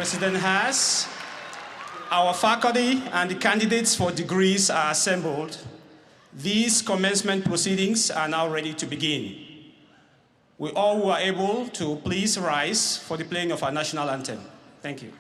President has. Our faculty and the candidates for degrees are assembled. These commencement proceedings are now ready to begin. We all were able to please rise for the playing of our national anthem. Thank you.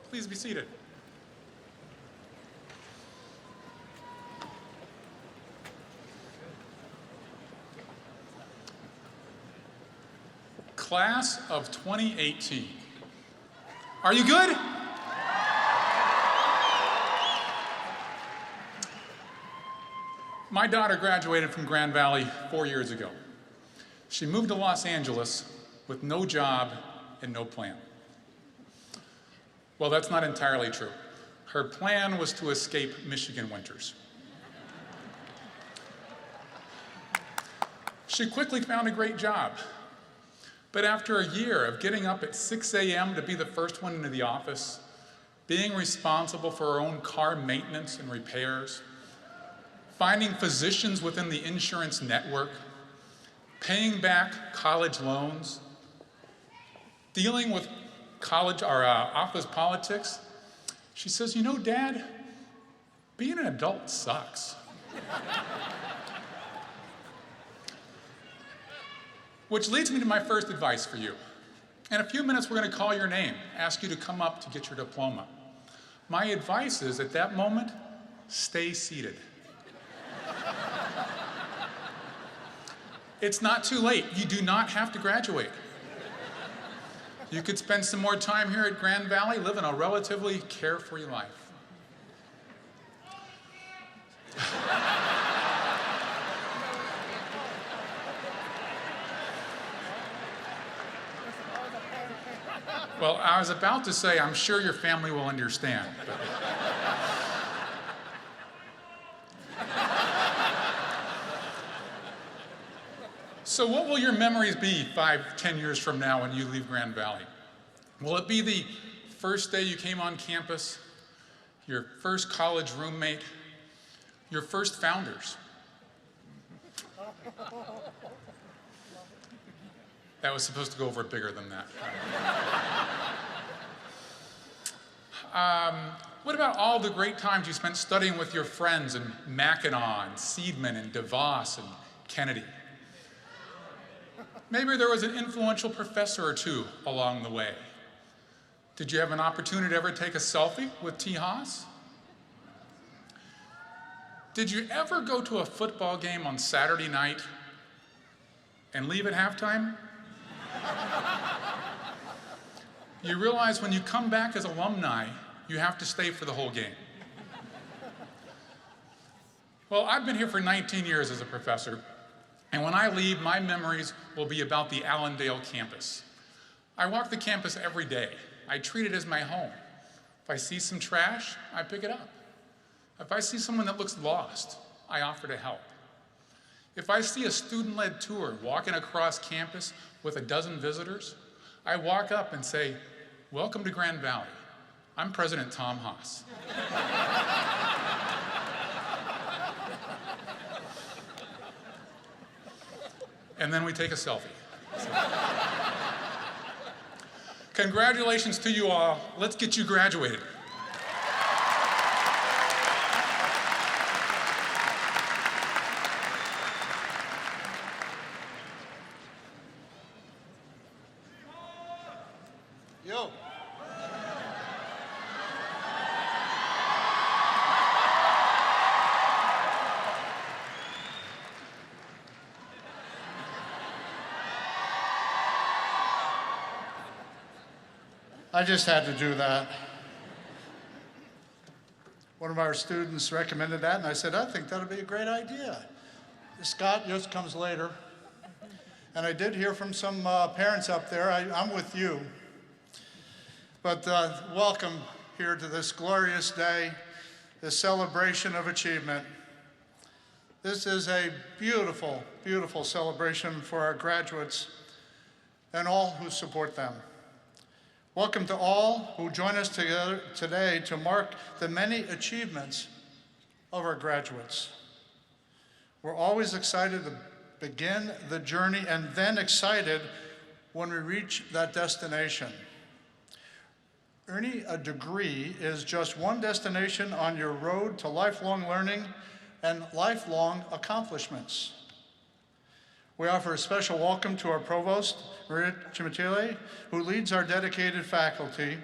Please be seated. Class of 2018. Are you good? My daughter graduated from Grand Valley 4 years ago. She moved to Los Angeles with no job and no plan. Well, that's not entirely true. Her plan was to escape Michigan winters. She quickly found a great job. But after a year of getting up at 6 a.m. to be the first one into the office, being responsible for her own car maintenance and repairs, finding physicians within the insurance network, paying back college loans, dealing with college or office politics, she says, you know, Dad, being an adult sucks. Which leads me to my first advice for you. In a few minutes, we're going to call your name, ask you to come up to get your diploma. My advice is, at that moment, stay seated. It's not too late. You do not have to graduate. You could spend some more time here at Grand Valley living a relatively carefree life. Well, I was about to say, I'm sure your family will understand. So what will your memories be 5, 10 years from now when you leave Grand Valley? Will it be the first day you came on campus, your first college roommate, your first founders? That was supposed to go over bigger than that. What about all the great times you spent studying with your friends in Mackinac and Seidman and DeVos and Kennedy? Maybe there was an influential professor or two along the way. Did you have an opportunity to ever take a selfie with T. Haas? Did you ever go to a football game on Saturday night and leave at halftime? You realize when you come back as alumni, you have to stay for the whole game. Well, I've been here for 19 years as a professor, and when I leave, my memories will be about the Allendale campus. I walk the campus every day. I treat it as my home. If I see some trash, I pick it up. If I see someone that looks lost, I offer to help. If I see a student-led tour walking across campus with a dozen visitors, I walk up and say, "Welcome to Grand Valley. I'm President Tom Haas." And then we take a selfie. Congratulations to you all. Let's get you graduated. Yo. I just had to do that. One of our students recommended that, and I said, I think that'd be a great idea. Scott just comes later. And I did hear from some parents up there. I'm with you. But welcome here to this glorious day, this celebration of achievement. This is a beautiful, beautiful celebration for our graduates and all who support them. Welcome to all who join us together today to mark the many achievements of our graduates. We're always excited to begin the journey and then excited when we reach that destination. Earning a degree is just one destination on your road to lifelong learning and lifelong accomplishments. We offer a special welcome to our provost, Maria Cimitile, who leads our dedicated faculty,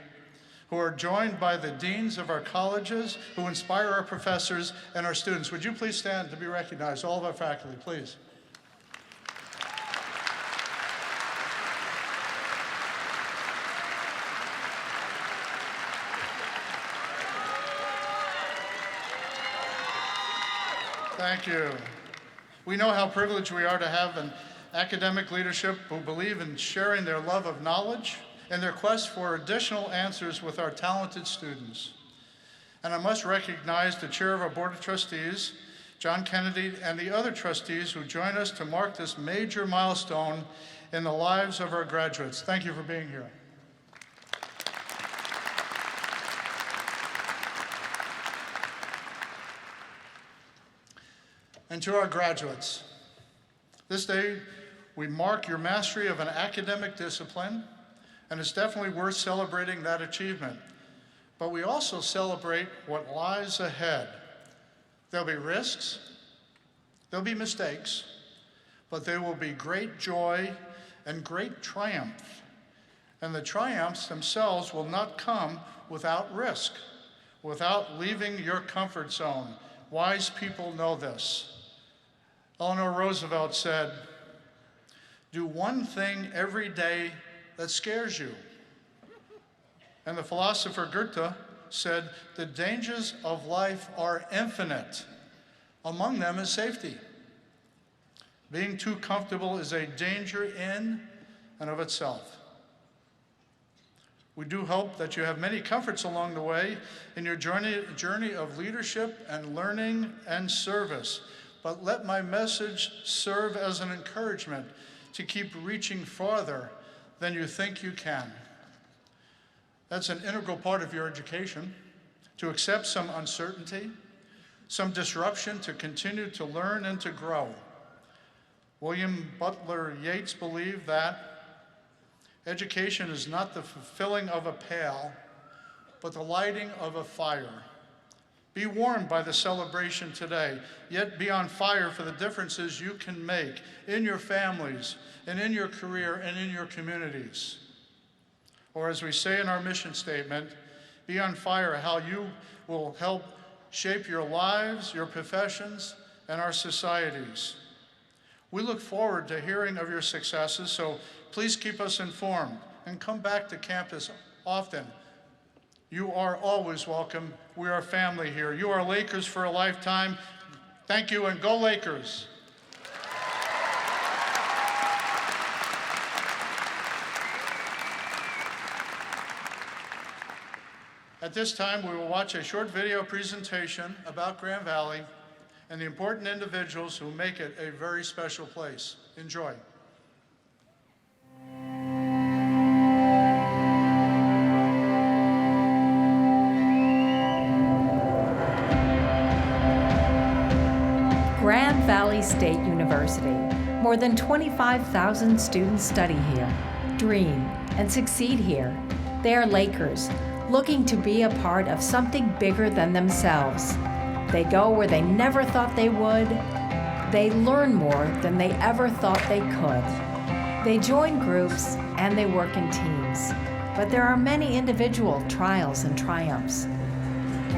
who are joined by the deans of our colleges, who inspire our professors and our students. Would you please stand to be recognized, all of our faculty, please. Thank you. We know how privileged we are to have an academic leadership who believe in sharing their love of knowledge and their quest for additional answers with our talented students. And I must recognize the chair of our Board of Trustees, John Kennedy, and the other trustees who join us to mark this major milestone in the lives of our graduates. Thank you for being here. And to our graduates, this day we mark your mastery of an academic discipline, and it's definitely worth celebrating that achievement. But we also celebrate what lies ahead. There'll be risks, there'll be mistakes, but there will be great joy and great triumph. And the triumphs themselves will not come without risk, without leaving your comfort zone. Wise people know this. Eleanor Roosevelt said, Do one thing every day that scares you. And the philosopher Goethe said, the dangers of life are infinite. Among them is safety. Being too comfortable is a danger in and of itself. We do hope that you have many comforts along the way in your journey of leadership and learning and service. But let my message serve as an encouragement to keep reaching farther than you think you can. That's an integral part of your education, to accept some uncertainty, some disruption, to continue to learn and to grow. William Butler Yeats believed that education is not the fulfilling of a pail, but the lighting of a fire. Be warmed by the celebration today, yet be on fire for the differences you can make in your families and in your career and in your communities. Or as we say in our mission statement, be on fire how you will help shape your lives, your professions, and our societies. We look forward to hearing of your successes, so please keep us informed and come back to campus often. You are always welcome. We are family here. You are Lakers for a lifetime. Thank you, and go Lakers. At this time, we will watch a short video presentation about Grand Valley and the important individuals who make it a very special place. Enjoy. Grand Valley State University. More than 25,000 students study here, dream, and succeed here. They are Lakers, looking to be a part of something bigger than themselves. They go where they never thought they would. They learn more than they ever thought they could. They join groups and they work in teams. But there are many individual trials and triumphs.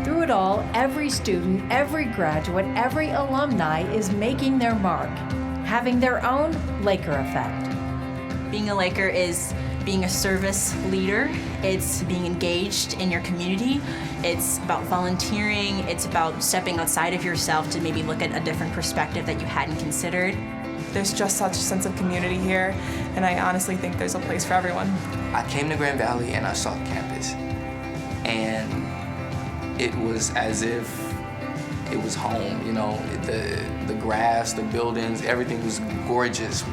Through it all, every student, every graduate, every alumni is making their mark, having their own Laker effect. Being a Laker is being a service leader. It's being engaged in your community. It's about volunteering. It's about stepping outside of yourself to maybe look at a different perspective that you hadn't considered. There's just such a sense of community here, and I honestly think there's a place for everyone. I came to Grand Valley and I saw campus, and it was as if it was home, you know, the grass, the buildings, everything was gorgeous.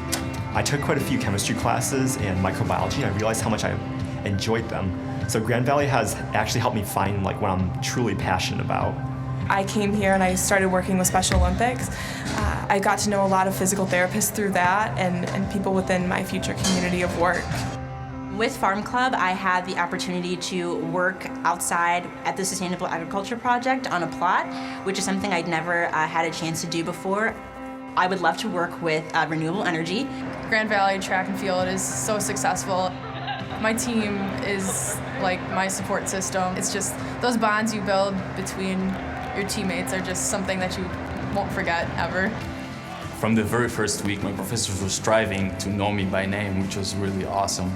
I took quite a few chemistry classes and microbiology, and I realized how much I enjoyed them. So Grand Valley has actually helped me find like what I'm truly passionate about. I came here and I started working with Special Olympics. I got to know a lot of physical therapists through that and people within my future community of work. With Farm Club, I had the opportunity to work outside at the Sustainable Agriculture Project on a plot, which is something I'd never had a chance to do before. I would love to work with renewable energy. Grand Valley track and field is so successful. My team is like my support system. It's just those bonds you build between your teammates are just something that you won't forget ever. From the very first week, my professors were striving to know me by name, which was really awesome.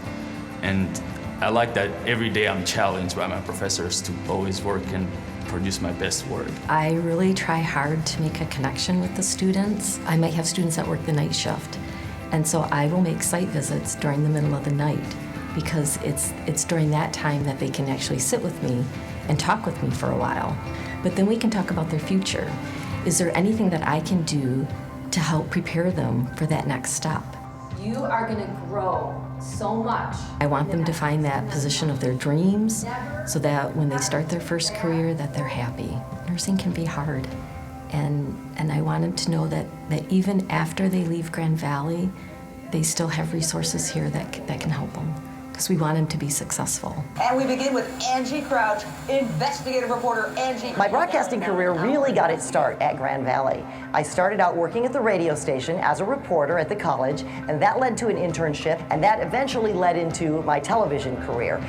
And I like that every day I'm challenged by my professors to always work and produce my best work. I really try hard to make a connection with the students. I might have students that work the night shift, and so I will make site visits during the middle of the night because it's during that time that they can actually sit with me and talk with me for a while. But then we can talk about their future. Is there anything that I can do to help prepare them for that next step? You are going to grow so much. I want them to find that position of their dreams so that when they start their first career that they're happy. Nursing can be hard, and I want them to know that even after they leave Grand Valley, they still have resources here that can help them, because we want them to be successful. And we begin with Angie Crouch, investigative reporter Angie. My broadcasting career really got its start at Grand Valley. I started out working at the radio station as a reporter at the college, and that led to an internship, and that eventually led into my television career.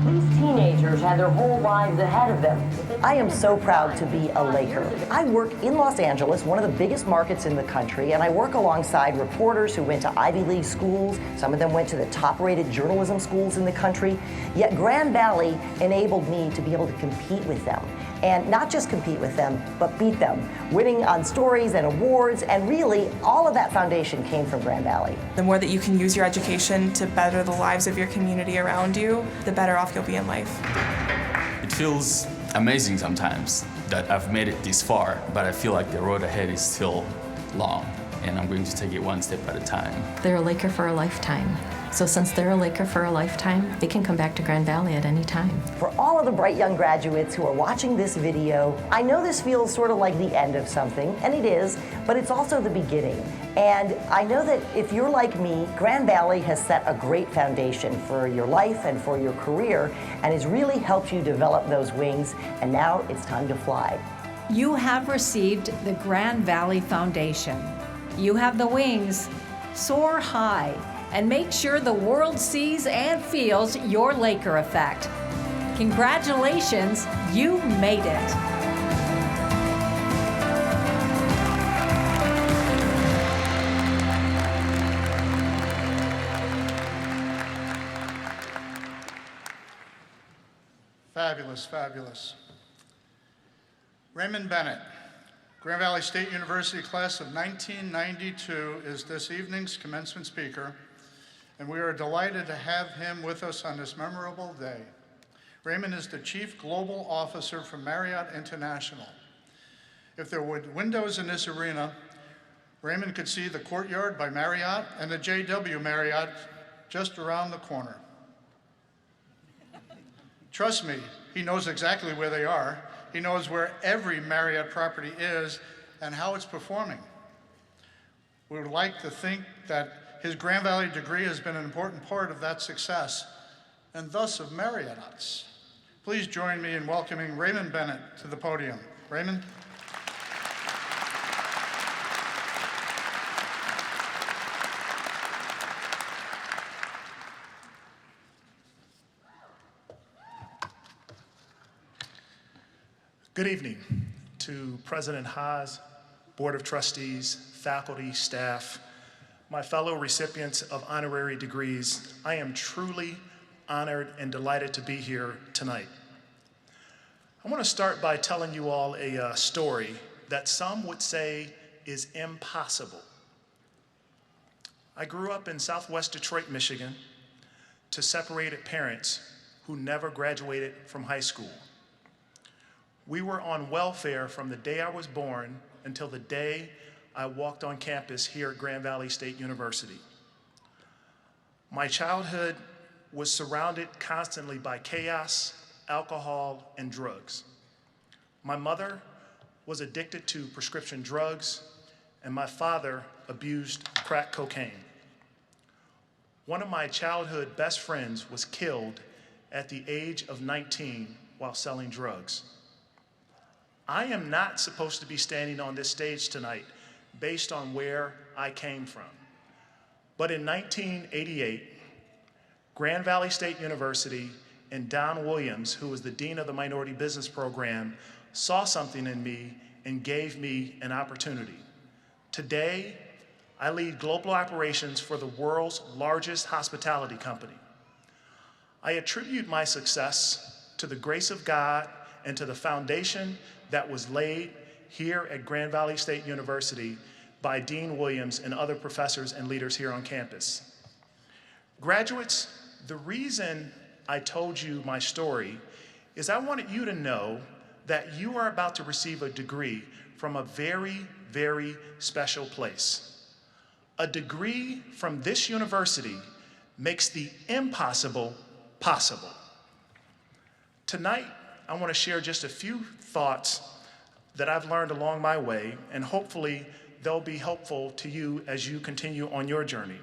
These teenagers had their whole lives ahead of them. I am so proud to be a Laker. I work in Los Angeles, one of the biggest markets in the country, and I work alongside reporters who went to Ivy League schools. Some of them went to the top-rated journalism schools in the country. Yet Grand Valley enabled me to be able to compete with them. And not just compete with them, but beat them, winning on stories and awards, and really, all of that foundation came from Grand Valley. The more that you can use your education to better the lives of your community around you, the better off you'll be in life. It feels amazing sometimes that I've made it this far, but I feel like the road ahead is still long, and I'm going to take it one step at a time. They're a Laker for a lifetime. So since they're a Laker for a lifetime, they can come back to Grand Valley at any time. For all of the bright young graduates who are watching this video, I know this feels sort of like the end of something, and it is, but it's also the beginning. And I know that if you're like me, Grand Valley has set a great foundation for your life and for your career, and has really helped you develop those wings, and now it's time to fly. You have received the Grand Valley Foundation. You have the wings. Soar high and make sure the world sees and feels your Laker effect. Congratulations, you made it. Fabulous, fabulous. Raymond Bennett, Grand Valley State University class of 1992, is this evening's commencement speaker, and we are delighted to have him with us on this memorable day. Raymond is the Chief Global Officer for Marriott International. If there were windows in this arena, Raymond could see the Courtyard by Marriott and the JW Marriott just around the corner. Trust me, he knows exactly where they are. He knows where every Marriott property is and how it's performing. We would like to think that his Grand Valley degree has been an important part of that success, and thus of Marriott's. Please join me in welcoming Raymond Bennett to the podium. Raymond. Good evening to President Haas, Board of Trustees, faculty, staff, my fellow recipients of honorary degrees. I am truly honored and delighted to be here tonight. I want to start by telling you all a story that some would say is impossible. I grew up in Southwest Detroit, Michigan, to separated parents who never graduated from high school. We were on welfare from the day I was born until the day I walked on campus here at Grand Valley State University. My childhood was surrounded constantly by chaos, alcohol, and drugs. My mother was addicted to prescription drugs, and my father abused crack cocaine. One of my childhood best friends was killed at the age of 19 while selling drugs. I am not supposed to be standing on this stage tonight based on where I came from. But in 1988, Grand Valley State University and Don Williams, who was the Dean of the Minority Business Program, saw something in me and gave me an opportunity. Today, I lead global operations for the world's largest hospitality company. I attribute my success to the grace of God and to the foundation that was laid here at Grand Valley State University by Dean Williams and other professors and leaders here on campus. Graduates, the reason I told you my story is I wanted you to know that you are about to receive a degree from a very, very special place. A degree from this university makes the impossible possible. Tonight, I want to share just a few thoughts that I've learned along my way, and hopefully they'll be helpful to you as you continue on your journey.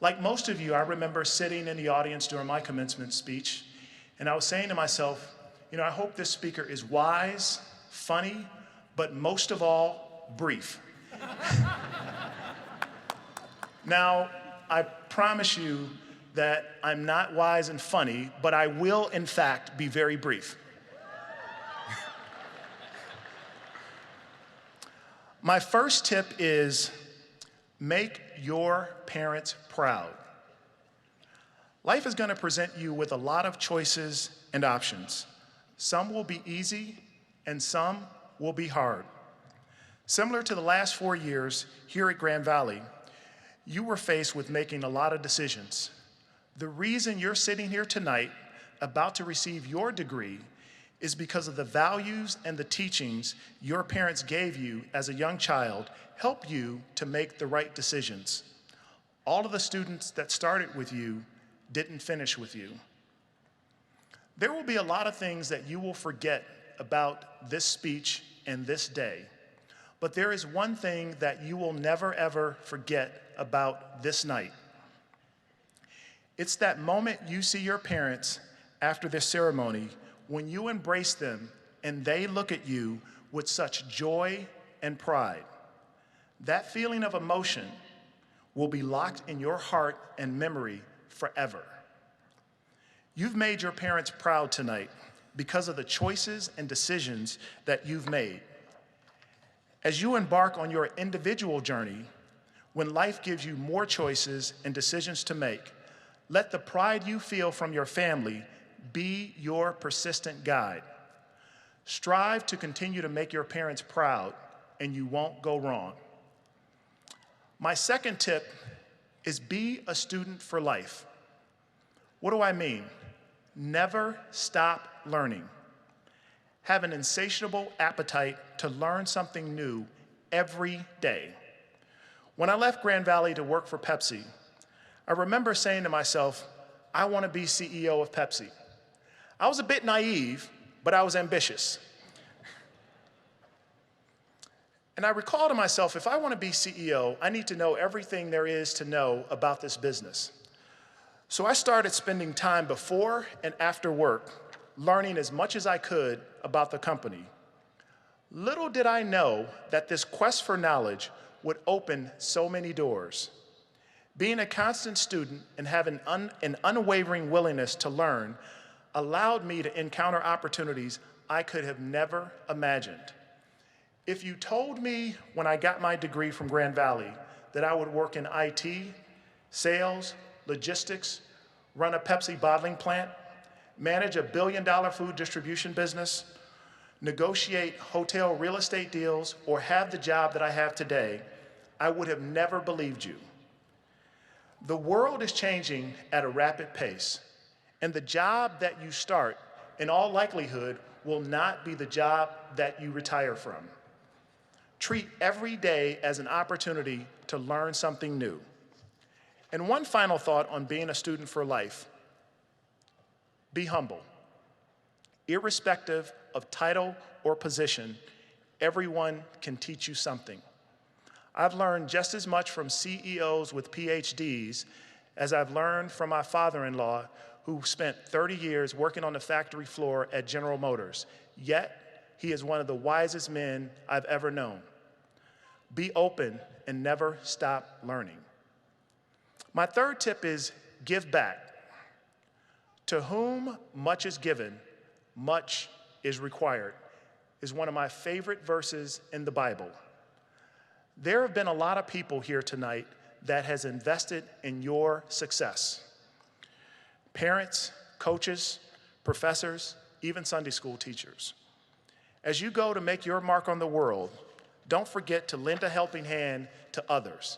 Like most of you, I remember sitting in the audience during my commencement speech, and I was saying to myself, I hope this speaker is wise, funny, but most of all, brief. Now, I promise you that I'm not wise and funny, but I will, in fact, be very brief. My first tip is make your parents proud. Life is going to present you with a lot of choices and options. Some will be easy and some will be hard. Similar to the last 4 years here at Grand Valley, you were faced with making a lot of decisions. The reason you're sitting here tonight about to receive your degree is because of the values and the teachings your parents gave you as a young child help you to make the right decisions. All of the students that started with you didn't finish with you. There will be a lot of things that you will forget about this speech and this day, but there is one thing that you will never ever forget about this night. It's that moment you see your parents after this ceremony when you embrace them and they look at you with such joy and pride. That feeling of emotion will be locked in your heart and memory forever. You've made your parents proud tonight because of the choices and decisions that you've made. As you embark on your individual journey, when life gives you more choices and decisions to make, let the pride you feel from your family be your persistent guide. Strive to continue to make your parents proud, and you won't go wrong. My second tip is be a student for life. What do I mean? Never stop learning. Have an insatiable appetite to learn something new every day. When I left Grand Valley to work for Pepsi, I remember saying to myself, I want to be CEO of Pepsi. I was a bit naive, but I was ambitious. And I recall to myself, if I want to be CEO, I need to know everything there is to know about this business. So I started spending time before and after work, learning as much as I could about the company. Little did I know that this quest for knowledge would open so many doors. Being a constant student and having an unwavering willingness to learn allowed me to encounter opportunities I could have never imagined. If you told me when I got my degree from Grand Valley that I would work in IT, sales, logistics, run a Pepsi bottling plant, manage a billion-dollar food distribution business, negotiate hotel real estate deals, or have the job that I have today, I would have never believed you. The world is changing at a rapid pace, and the job that you start, in all likelihood, will not be the job that you retire from. Treat every day as an opportunity to learn something new. And one final thought on being a student for life: be humble. Irrespective of title or position, everyone can teach you something. I've learned just as much from CEOs with PhDs as I've learned from my father-in-law, who spent 30 years working on the factory floor at General Motors. Yet, he is one of the wisest men I've ever known. Be open and never stop learning. My third tip is give back. To whom much is given, much is required, is one of my favorite verses in the Bible. There have been a lot of people here tonight that has invested in your success. Parents, coaches, professors, even Sunday school teachers. As you go to make your mark on the world, don't forget to lend a helping hand to others.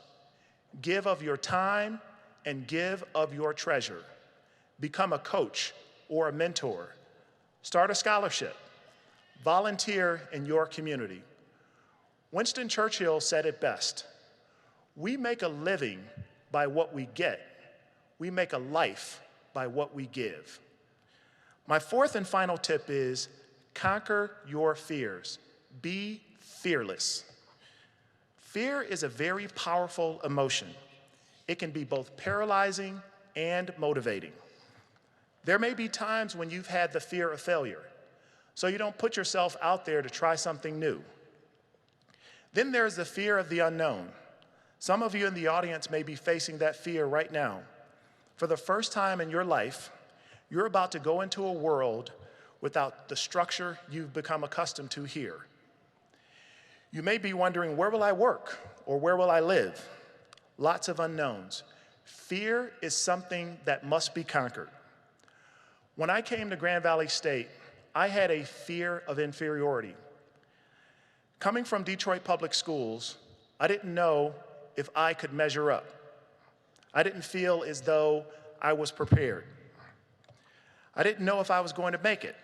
Give of your time and give of your treasure. Become a coach or a mentor. Start a scholarship. Volunteer in your community. Winston Churchill said it best: we make a living by what we get. We make a life by what we give. My fourth and final tip is conquer your fears. Be fearless. Fear is a very powerful emotion. It can be both paralyzing and motivating. There may be times when you've had the fear of failure, so you don't put yourself out there to try something new. Then there's the fear of the unknown. Some of you in the audience may be facing that fear right now. For the first time in your life, you're about to go into a world without the structure you've become accustomed to here. You may be wondering, where will I work or where will I live? Lots of unknowns. Fear is something that must be conquered. When I came to Grand Valley State, I had a fear of inferiority. Coming from Detroit Public Schools, I didn't know if I could measure up. I didn't feel as though I was prepared. I didn't know if I was going to make it.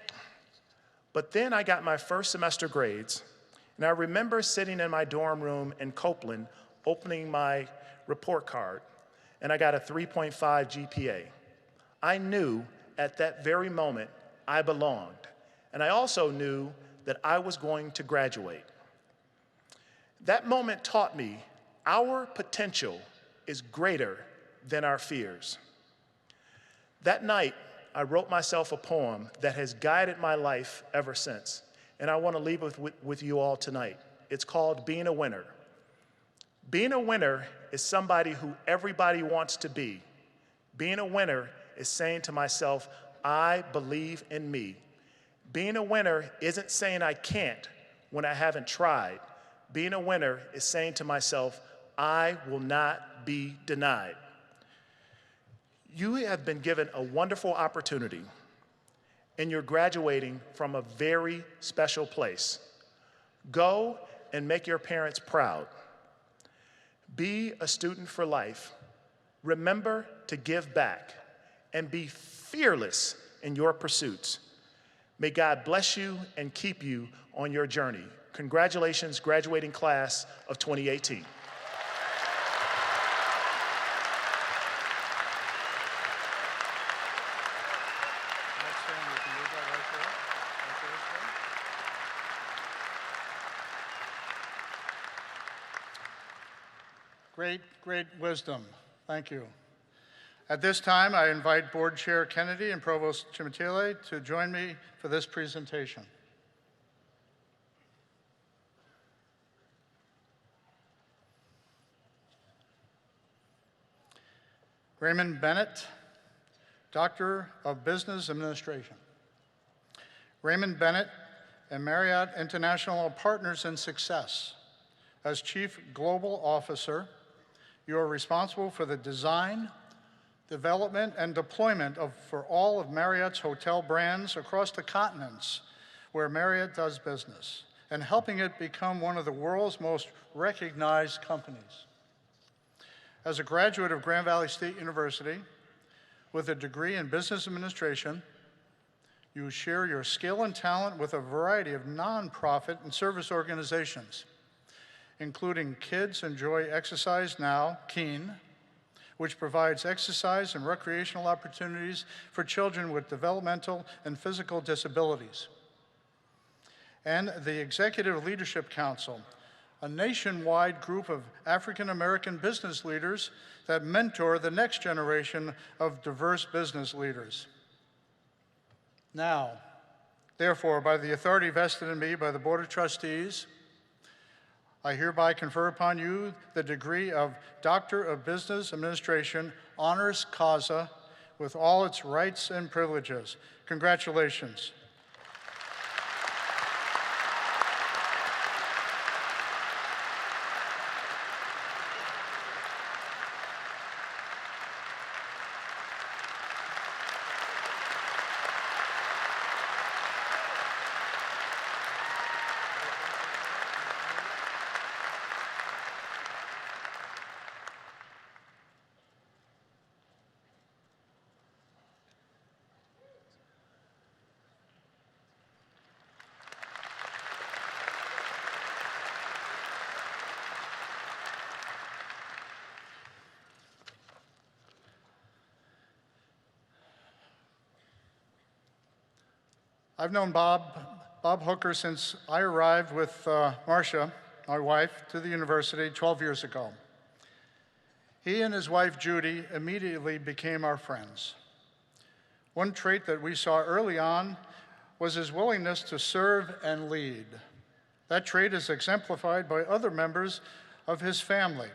But then I got my first semester grades, and I remember sitting in my dorm room in Copeland, opening my report card, and I got a 3.5 GPA. I knew at that very moment I belonged, and I also knew that I was going to graduate. That moment taught me our potential is greater than our fears. That night, I wrote myself a poem that has guided my life ever since, and I want to leave it with you all tonight. It's called Being a Winner. Being a winner is somebody who everybody wants to be. Being a winner is saying to myself, I believe in me. Being a winner isn't saying I can't when I haven't tried. Being a winner is saying to myself, I will not be denied. You have been given a wonderful opportunity, and you're graduating from a very special place. Go and make your parents proud. Be a student for life. Remember to give back, and be fearless in your pursuits. May God bless you and keep you on your journey. Congratulations, graduating class of 2018. Great wisdom. Thank you. At this time, I invite Board Chair Kennedy and Provost Chimatile to join me for this presentation. Raymond Bennett, Doctor of Business Administration. Raymond Bennett and Marriott International are partners in success. As Chief Global Officer, you are responsible for the design, development, and deployment for all of Marriott's hotel brands across the continents where Marriott does business, and helping it become one of the world's most recognized companies. As a graduate of Grand Valley State University with a degree in business administration, you share your skill and talent with a variety of nonprofit and service organizations, including Kids Enjoy Exercise Now, KEEN, which provides exercise and recreational opportunities for children with developmental and physical disabilities, and the Executive Leadership Council, a nationwide group of African American business leaders that mentor the next generation of diverse business leaders. Now, therefore, by the authority vested in me by the Board of Trustees, I hereby confer upon you the degree of Doctor of Business Administration, Honoris Causa, with all its rights and privileges. Congratulations. I've known Bob Hooker since I arrived with Marcia, my wife, to the university 12 years ago. He and his wife, Judy, immediately became our friends. One trait that we saw early on was his willingness to serve and lead. That trait is exemplified by other members of his family.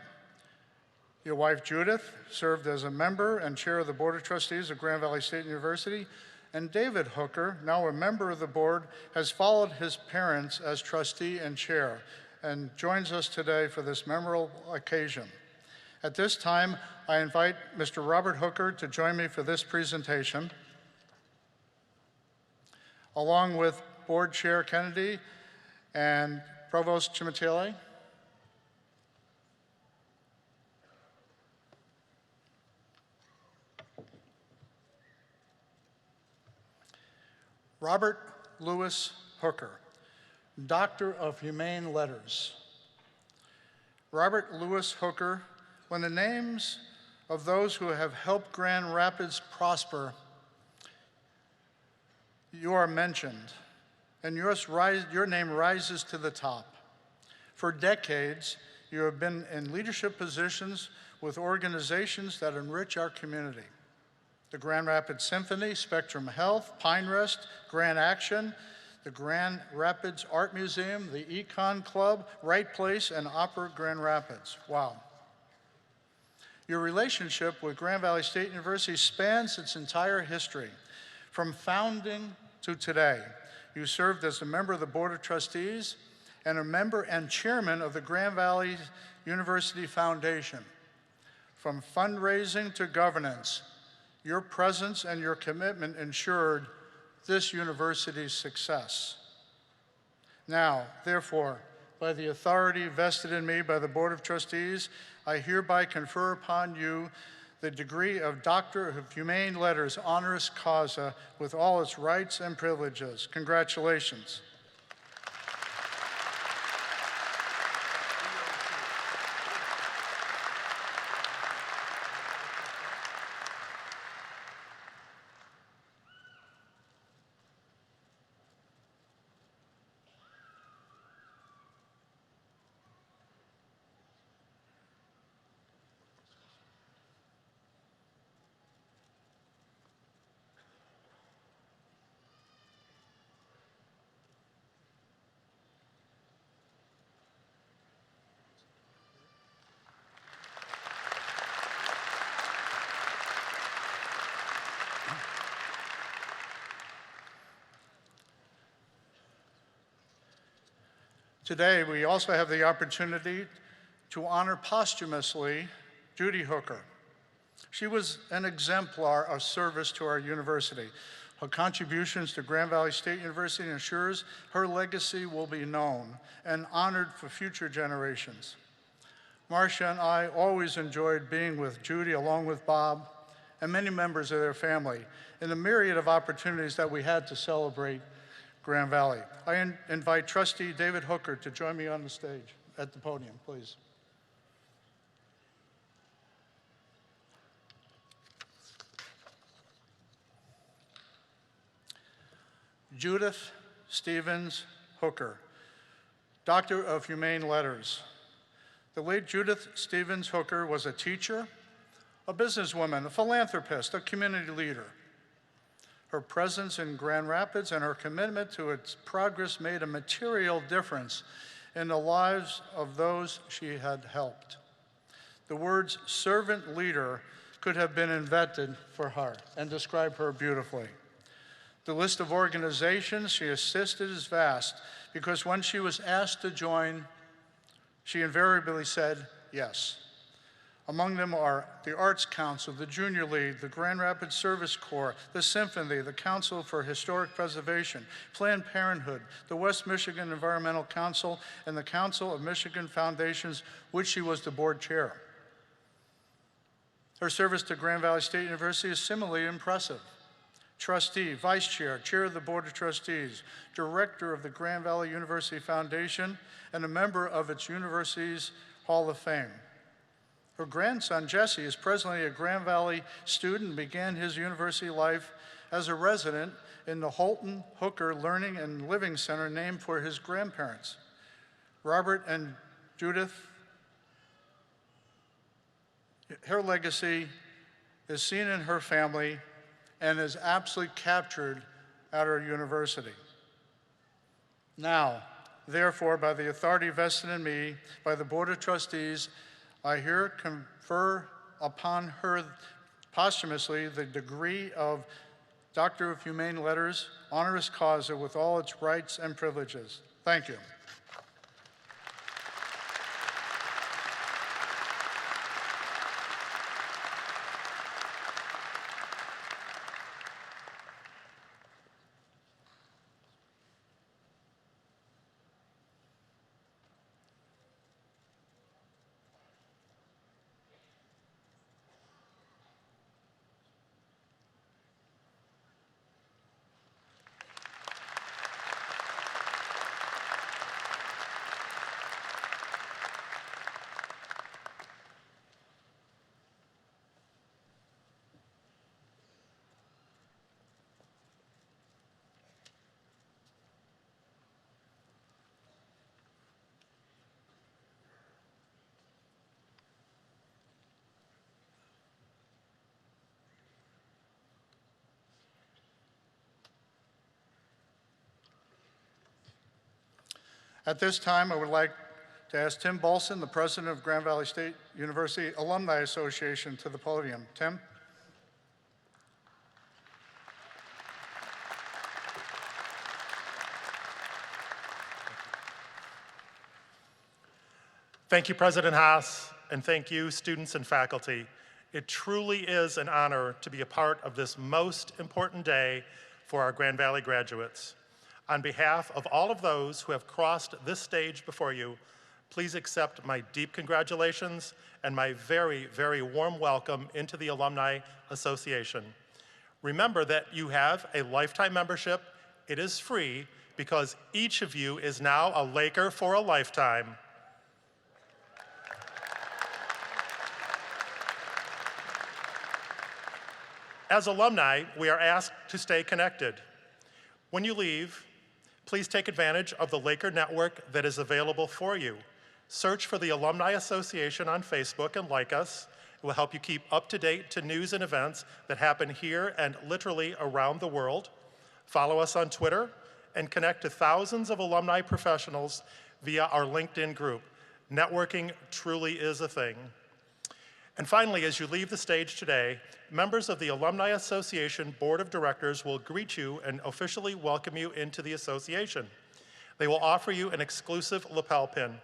Your wife, Judith, served as a member and chair of the Board of Trustees of Grand Valley State University, and David Hooker, now a member of the board, has followed his parents as trustee and chair and joins us today for this memorable occasion. At this time, I invite Mr. Robert Hooker to join me for this presentation, along with Board Chair Kennedy and Provost Chimatile. Robert Louis Hooker, Doctor of Humane Letters. Robert Louis Hooker, when the names of those who have helped Grand Rapids prosper, you are mentioned, and your name rises to the top. For decades, you have been in leadership positions with organizations that enrich our community. The Grand Rapids Symphony, Spectrum Health, Pine Rest, Grand Action, the Grand Rapids Art Museum, the Econ Club, Right Place, and Opera Grand Rapids. Wow. Your relationship with Grand Valley State University spans its entire history. From founding to today, you served as a member of the Board of Trustees and a member and chairman of the Grand Valley University Foundation. From fundraising to governance, your presence and your commitment ensured this university's success. Now, therefore, by the authority vested in me by the Board of Trustees, I hereby confer upon you the degree of Doctor of Humane Letters honoris causa with all its rights and privileges. Congratulations. Today, we also have the opportunity to honor posthumously Judy Hooker. She was an exemplar of service to our university. Her contributions to Grand Valley State University ensures her legacy will be known and honored for future generations. Marcia and I always enjoyed being with Judy along with Bob and many members of their family in the myriad of opportunities that we had to celebrate Grand Valley. I invite Trustee David Hooker to join me on the stage at the podium, please. Judith Stevens Hooker, Doctor of Humane Letters. The late Judith Stevens Hooker was a teacher, a businesswoman, a philanthropist, a community leader. Her presence in Grand Rapids and her commitment to its progress made a material difference in the lives of those she had helped. The words servant leader could have been invented for her and describe her beautifully. The list of organizations she assisted is vast because when she was asked to join, she invariably said yes. Among them are the Arts Council, the Junior League, the Grand Rapids Service Corps, the Symphony, the Council for Historic Preservation, Planned Parenthood, the West Michigan Environmental Council, and the Council of Michigan Foundations, which she was the board chair. Her service to Grand Valley State University is similarly impressive. Trustee, Vice Chair, Chair of the Board of Trustees, Director of the Grand Valley University Foundation, and a member of its university's Hall of Fame. Her grandson, Jesse, is presently a Grand Valley student and began his university life as a resident in the Holton Hooker Learning and Living Center named for his grandparents. Robert and Judith, her legacy is seen in her family and is absolutely captured at our university. Now, therefore, by the authority vested in me by the Board of Trustees, I here confer upon her posthumously the degree of Doctor of Humane Letters, honoris causa, with all its rights and privileges. Thank you. At this time, I would like to ask Tim Bolson, the president of Grand Valley State University Alumni Association, to the podium. Tim? Thank you, President Haas, and thank you, students and faculty. It truly is an honor to be a part of this most important day for our Grand Valley graduates. On behalf of all of those who have crossed this stage before you, please accept my deep congratulations and my very, very warm welcome into the Alumni Association. Remember that you have a lifetime membership. It is free because each of you is now a Laker for a lifetime. As alumni, we are asked to stay connected. When you leave, please take advantage of the Laker network that is available for you. Search for the Alumni Association on Facebook and like us. It will help you keep up to date to news and events that happen here and literally around the world. Follow us on Twitter and connect to thousands of alumni professionals via our LinkedIn group. Networking truly is a thing. And finally, as you leave the stage today, members of the Alumni Association Board of Directors will greet you and officially welcome you into the association. They will offer you an exclusive lapel pin.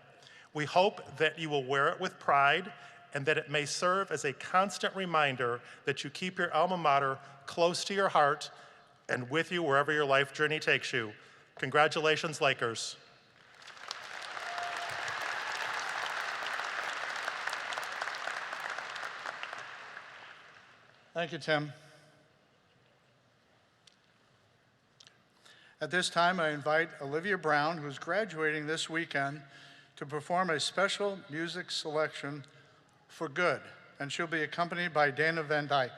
We hope that you will wear it with pride and that it may serve as a constant reminder that you keep your alma mater close to your heart and with you wherever your life journey takes you. Congratulations, Lakers. Thank you, Tim. At this time, I invite Olivia Brown, who's graduating this weekend, to perform a special music selection for Good, and she'll be accompanied by Dana Van Dyke.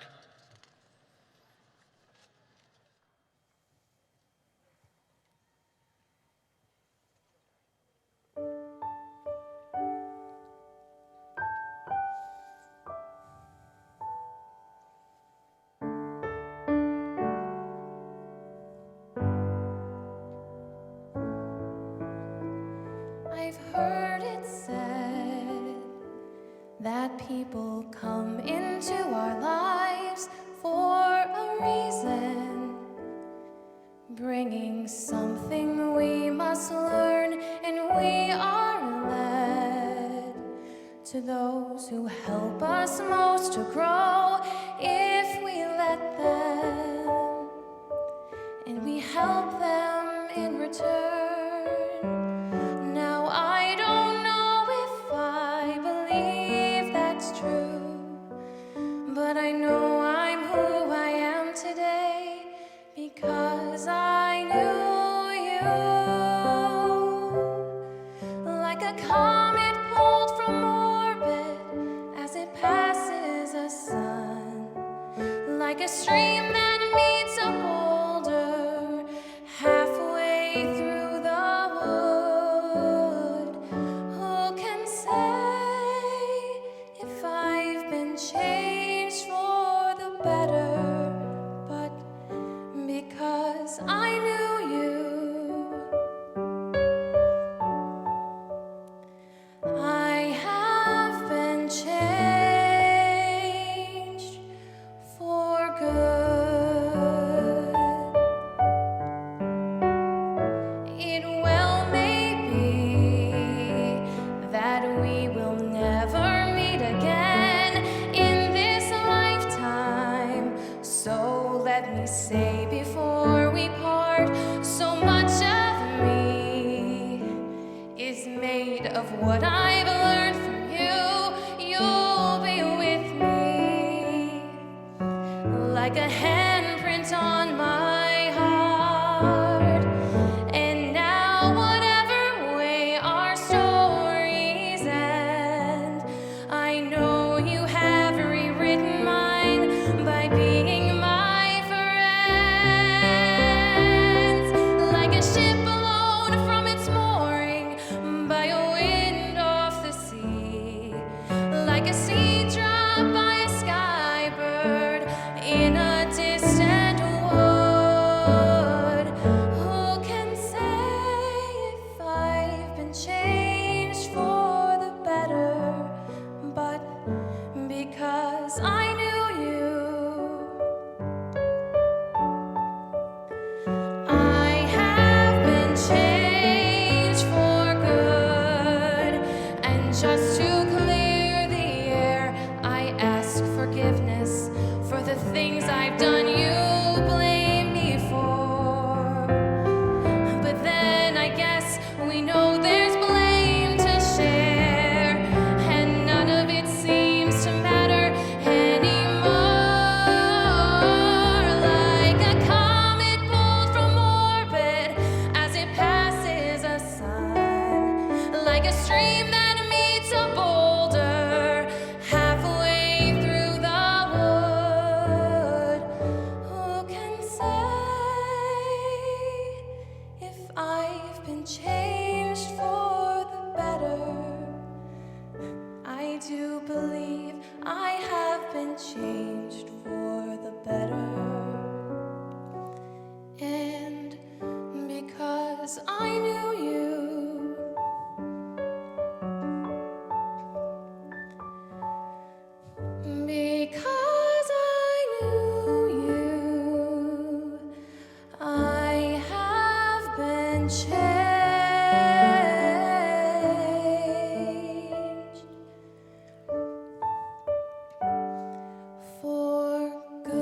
I've heard it said that people come into our lives for a reason, bringing something we must learn, and we are led to those who help us most to grow if we let them, and we help them in return. But I know I'm who I am today because I knew you. Like a comet pulled from orbit as it passes a sun, like a stream that meets a boulder halfway through the wood. Who can say if I've been changed for the better, but because I knew you, I have been changed. like a handprint on my heart. And now whatever way our stories end, I know you have rewritten mine by being my friend. Like a ship blown from its mooring by a wind off the sea, like a seed dropped by a skybird in a distant wood. Who can say if I've been changed for the better? But because I knew you, I have been changed for good. And just to clear the air, I ask forgiveness for the things I've done you blame me for. But then I guess we know there's blame to share, and none of it seems to matter anymore. Like a comet pulled from orbit as it passes a sun, like a stream that meets a boulder halfway through the wood. Who can say if I've been changed for the better? I do believe I have been changed for the better. And because I knew you, because I knew you, I have been changed for good.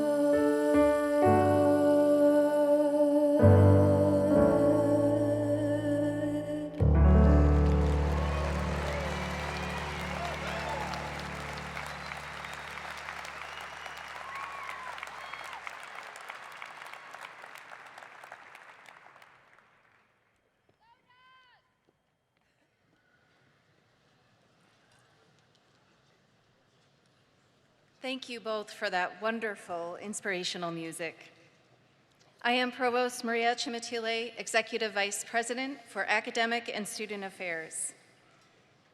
Thank you both for that wonderful, inspirational music. I am Provost Maria Chimatile, Executive Vice President for Academic and Student Affairs.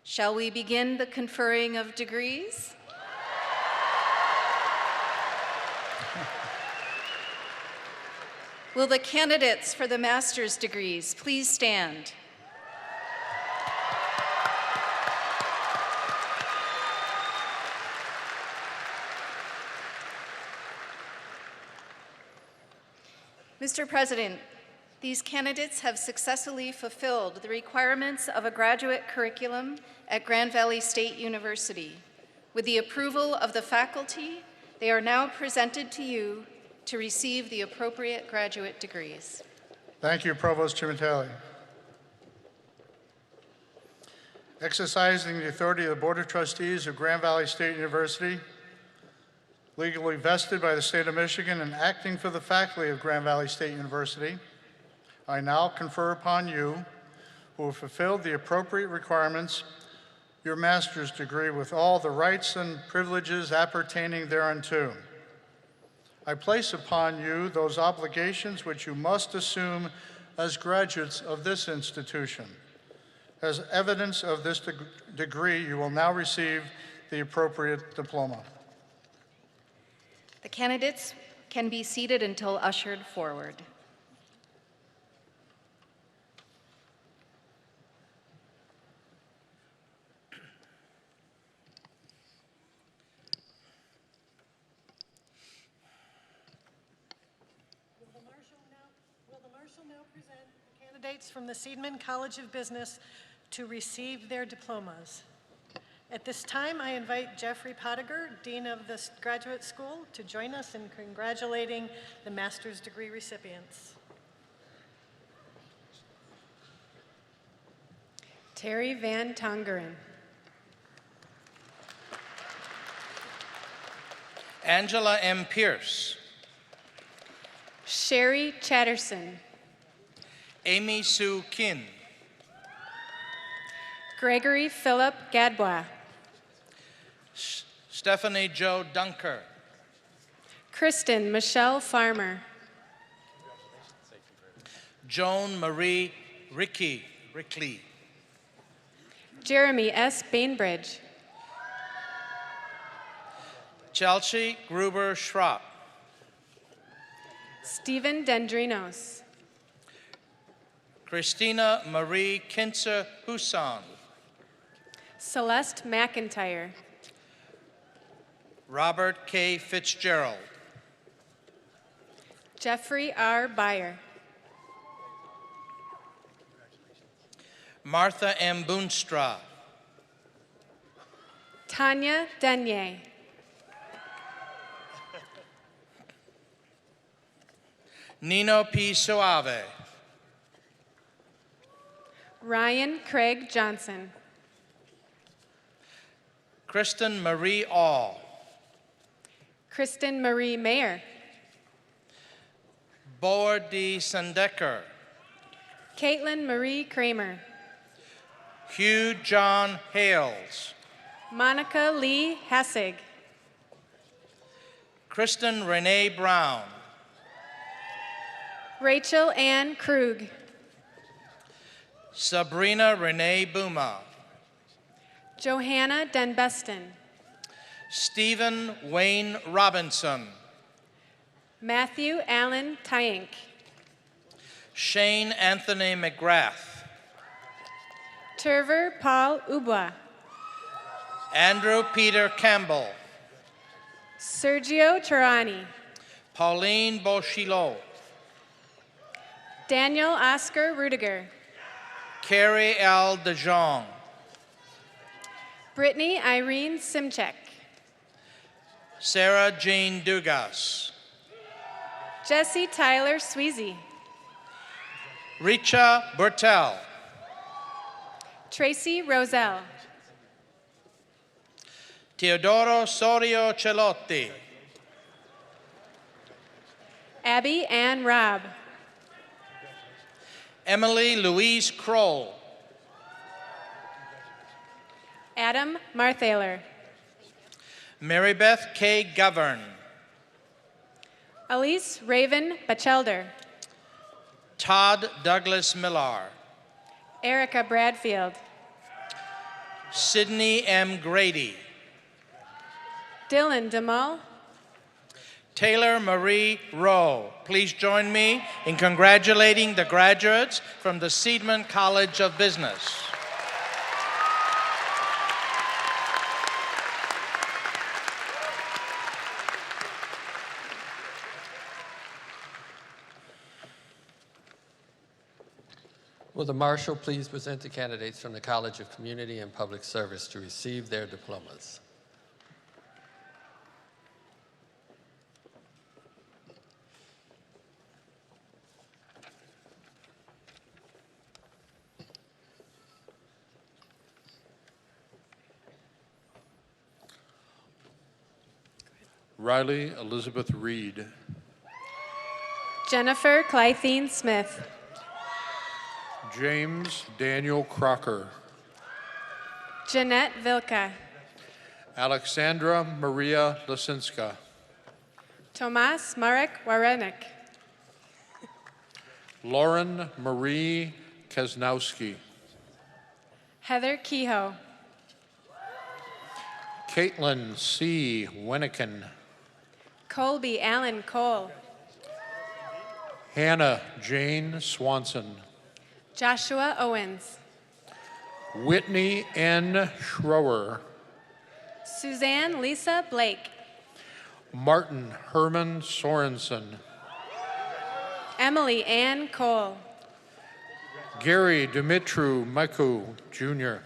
Shall we begin the conferring of degrees? Will the candidates for the master's degrees please stand? Mr. President, these candidates have successfully fulfilled the requirements of a graduate curriculum at Grand Valley State University. With the approval of the faculty, they are now presented to you to receive the appropriate graduate degrees. Thank you, Provost Chimatale. Exercising the authority of the Board of Trustees of Grand Valley State University, legally vested by the state of Michigan and acting for the faculty of Grand Valley State University, I now confer upon you, who have fulfilled the appropriate requirements, your master's degree with all the rights and privileges appertaining thereunto. I place upon you those obligations which you must assume as graduates of this institution. As evidence of this degree, you will now receive the appropriate diploma. The candidates can be seated until ushered forward. Will the Marshal now present the candidates from the Seidman College of Business to receive their diplomas? At this time, I invite Jeffrey Pottiger, Dean of the Graduate School, to join us in congratulating the master's degree recipients. Terry Van Tongeren. Angela M. Pierce. Sherry Chatterson. Amy Sue Kin. Gregory Philip Gadbois. Stephanie Jo Dunker. Kristen Michelle Farmer. Joan Marie Rickley. Jeremy S. Bainbridge. Chelsea Gruber Schropp. Stephen Dendrinos. Christina Marie Kinzer Huson. Celeste McIntyre. Robert K. Fitzgerald. Jeffrey R. Beyer. Martha M. Boonstra. Tanya Denier. Nino P. Suave. Ryan Craig Johnson. Kristen Marie All. Kristen Marie Mayer. Boer D. Sandecker. Caitlin Marie Kramer. Hugh John Hales. Monica Lee Hassig. Kristen Renee Brown. Rachel Ann Krug. Sabrina Renee Buma. Johanna Denbeston. Stephen Wayne Robinson. Matthew Allen Tyank. Shane Anthony McGrath. Terver Paul Ubwa. Andrew Peter Campbell. Sergio Tarani. Pauline Beauchilot. Daniel Oscar Rudiger. Carrie L. DeJong. Brittany Irene Simchek. Sarah Jean Dugas. Jesse Tyler Sweezy. Richa Bertel. Tracy Roselle. Teodoro Sorio Celotti. Abby Ann Robb. Emily Louise Kroll. Adam Marthaler. Mary Beth K. Govern. Elise Raven Bachelder. Todd Douglas Millar. Erica Bradfield. Sydney M. Grady. Dylan DeMull. Taylor Marie Rowe. Please join me in congratulating the graduates from the Seidman College of Business. Will the Marshal please present the candidates from the College of Community and Public Service to receive their diplomas? Riley Elizabeth Reed. Jennifer Clythene Smith. James Daniel Crocker. Jeanette Vilka. Alexandra Maria Lisinska. Tomas Marek Warenik. Lauren Marie Kaznowski. Heather Kehoe. Caitlin C. Weniken. Colby Allen Cole. Hannah Jane Swanson. Joshua Owens. Whitney N. Schroer. Suzanne Lisa Blake. Martin Herman Sorensen. Emily Ann Cole. Gary Dimitru Miku, Jr.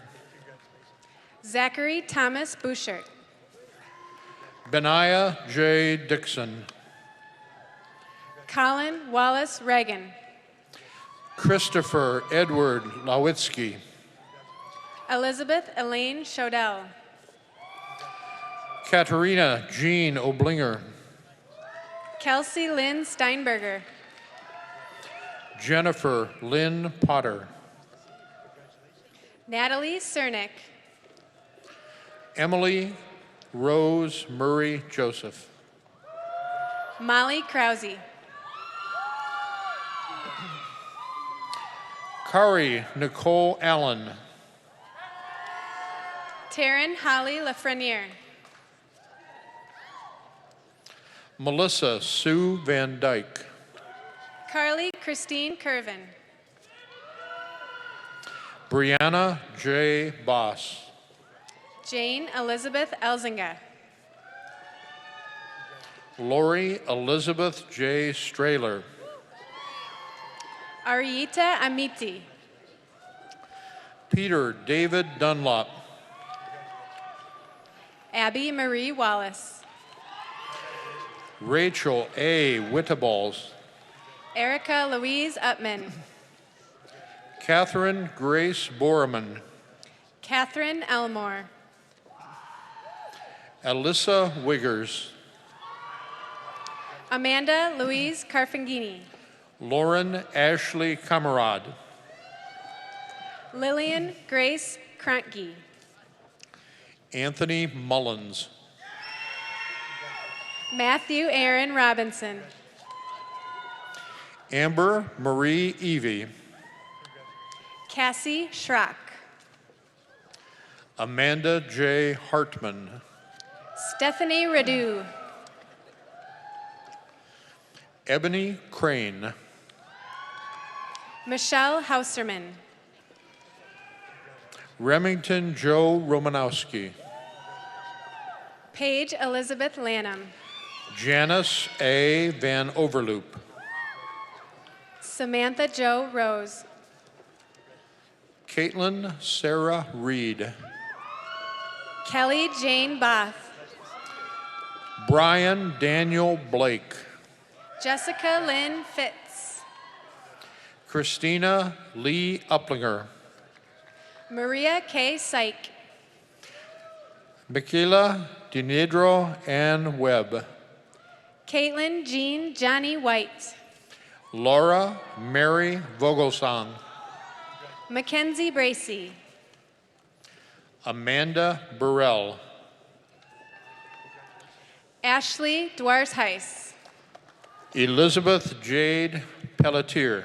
Zachary Thomas Bouchert. Benaiah J. Dixon. Colin Wallace Reagan. Christopher Edward Lawitsky. Elizabeth Elaine Shodell. Katerina Jean Oblinger. Kelsey Lynn Steinberger. Jennifer Lynn Potter. Natalie Cernick. Emily Rose Murray Joseph. Molly Krause. Kari Nicole Allen. Taryn Holly Lafreniere. Melissa Sue Van Dyke. Carly Christine Curvin. Brianna J. Boss. Jane Elizabeth Elzinga. Lori Elizabeth J. Strahler. Arieta Amiti. Peter David Dunlop. Abby Marie Wallace. Rachel A. Whittaballs. Erica Louise Upman. Catherine Grace Borman. Catherine Elmore. Alyssa Wiggers. Amanda Louise Carfangini. Lauren Ashley Camarad. Lillian Grace Krontke. Anthony Mullins. Matthew Aaron Robinson. Amber Marie Evie. Cassie Schrock. Amanda J. Hartman. Stephanie Radu. Ebony Crane. Michelle Hauserman. Remington Joe Romanowski. Paige Elizabeth Lanham. Janice A. Van Overloop. Samantha Jo Rose. Caitlin Sarah Reed. Kelly Jane Both. Brian Daniel Blake. Jessica Lynn Fitz. Christina Lee Uplinger. Maria K. Syke. Michaela Dinedro Ann Webb. Caitlin Jean Johnny White. Laura Mary Vogelsang. Mackenzie Bracy. Amanda Burrell. Ashley Dwars-Heiss. Elizabeth Jade Pelletier.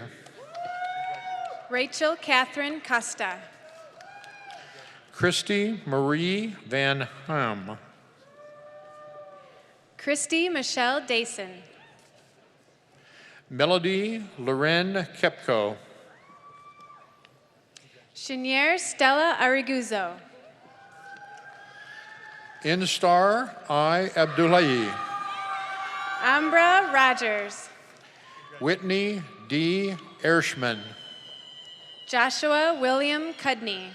Rachel Catherine Costa. Christy Marie Van Ham. Christy Michelle Dason. Melody Loren Kepko. Chenier Stella Ariguzo. Instar I. Abdullahi. Ambra Rogers. Whitney D. Ershman. Joshua William Cudney.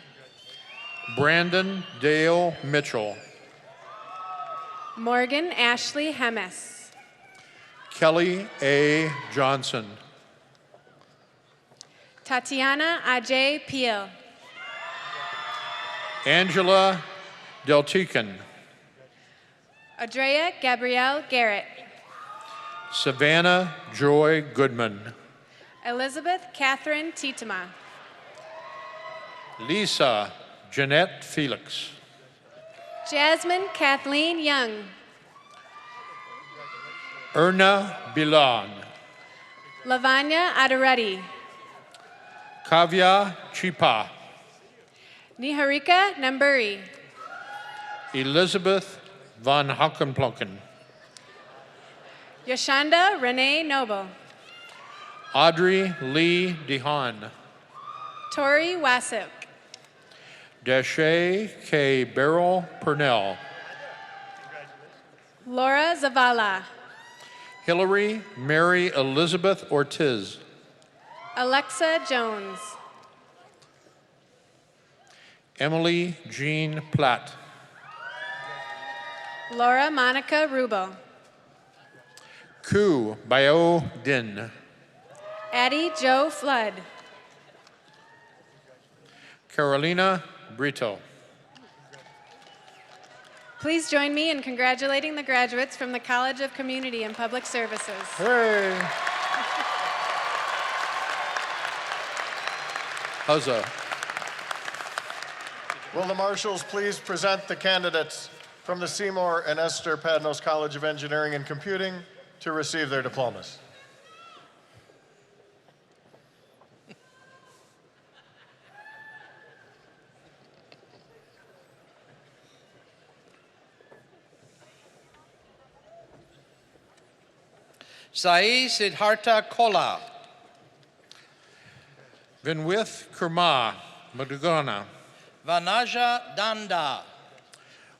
Brandon Dale Mitchell. Morgan Ashley Hemes. Kelly A. Johnson. Tatiana Ajay Peel. Angela Deltican. Adrea Gabrielle Garrett. Savannah Joy Goodman. Elizabeth Catherine Tietema. Lisa Jeanette Felix. Jasmine Kathleen Young. Erna Bilan. Lavanya Adoretti. Kavya Chipa. Niharika Namburi. Elizabeth Van Hockenplunken. Yoshanda Renee Noble. Audrey Lee DeHaan. Tori Wasuk. Deshae K. Beryl Purnell. Laura Zavala. Hillary Mary Elizabeth Ortiz. Alexa Jones. Emily Jean Platt. Laura Monica Rubo. Ku Bio Din. Addie Joe Flood. Carolina Brito. Please join me in congratulating the graduates from the College of Community and Public Services. Hooray! Huzzah. Will the marshals please present the candidates from the Seymour and Esther Padnos College of Engineering and Computing to receive their diplomas. Sai Siddhartha Kola. Vinwith Kurma Madugana. Vanaja Danda.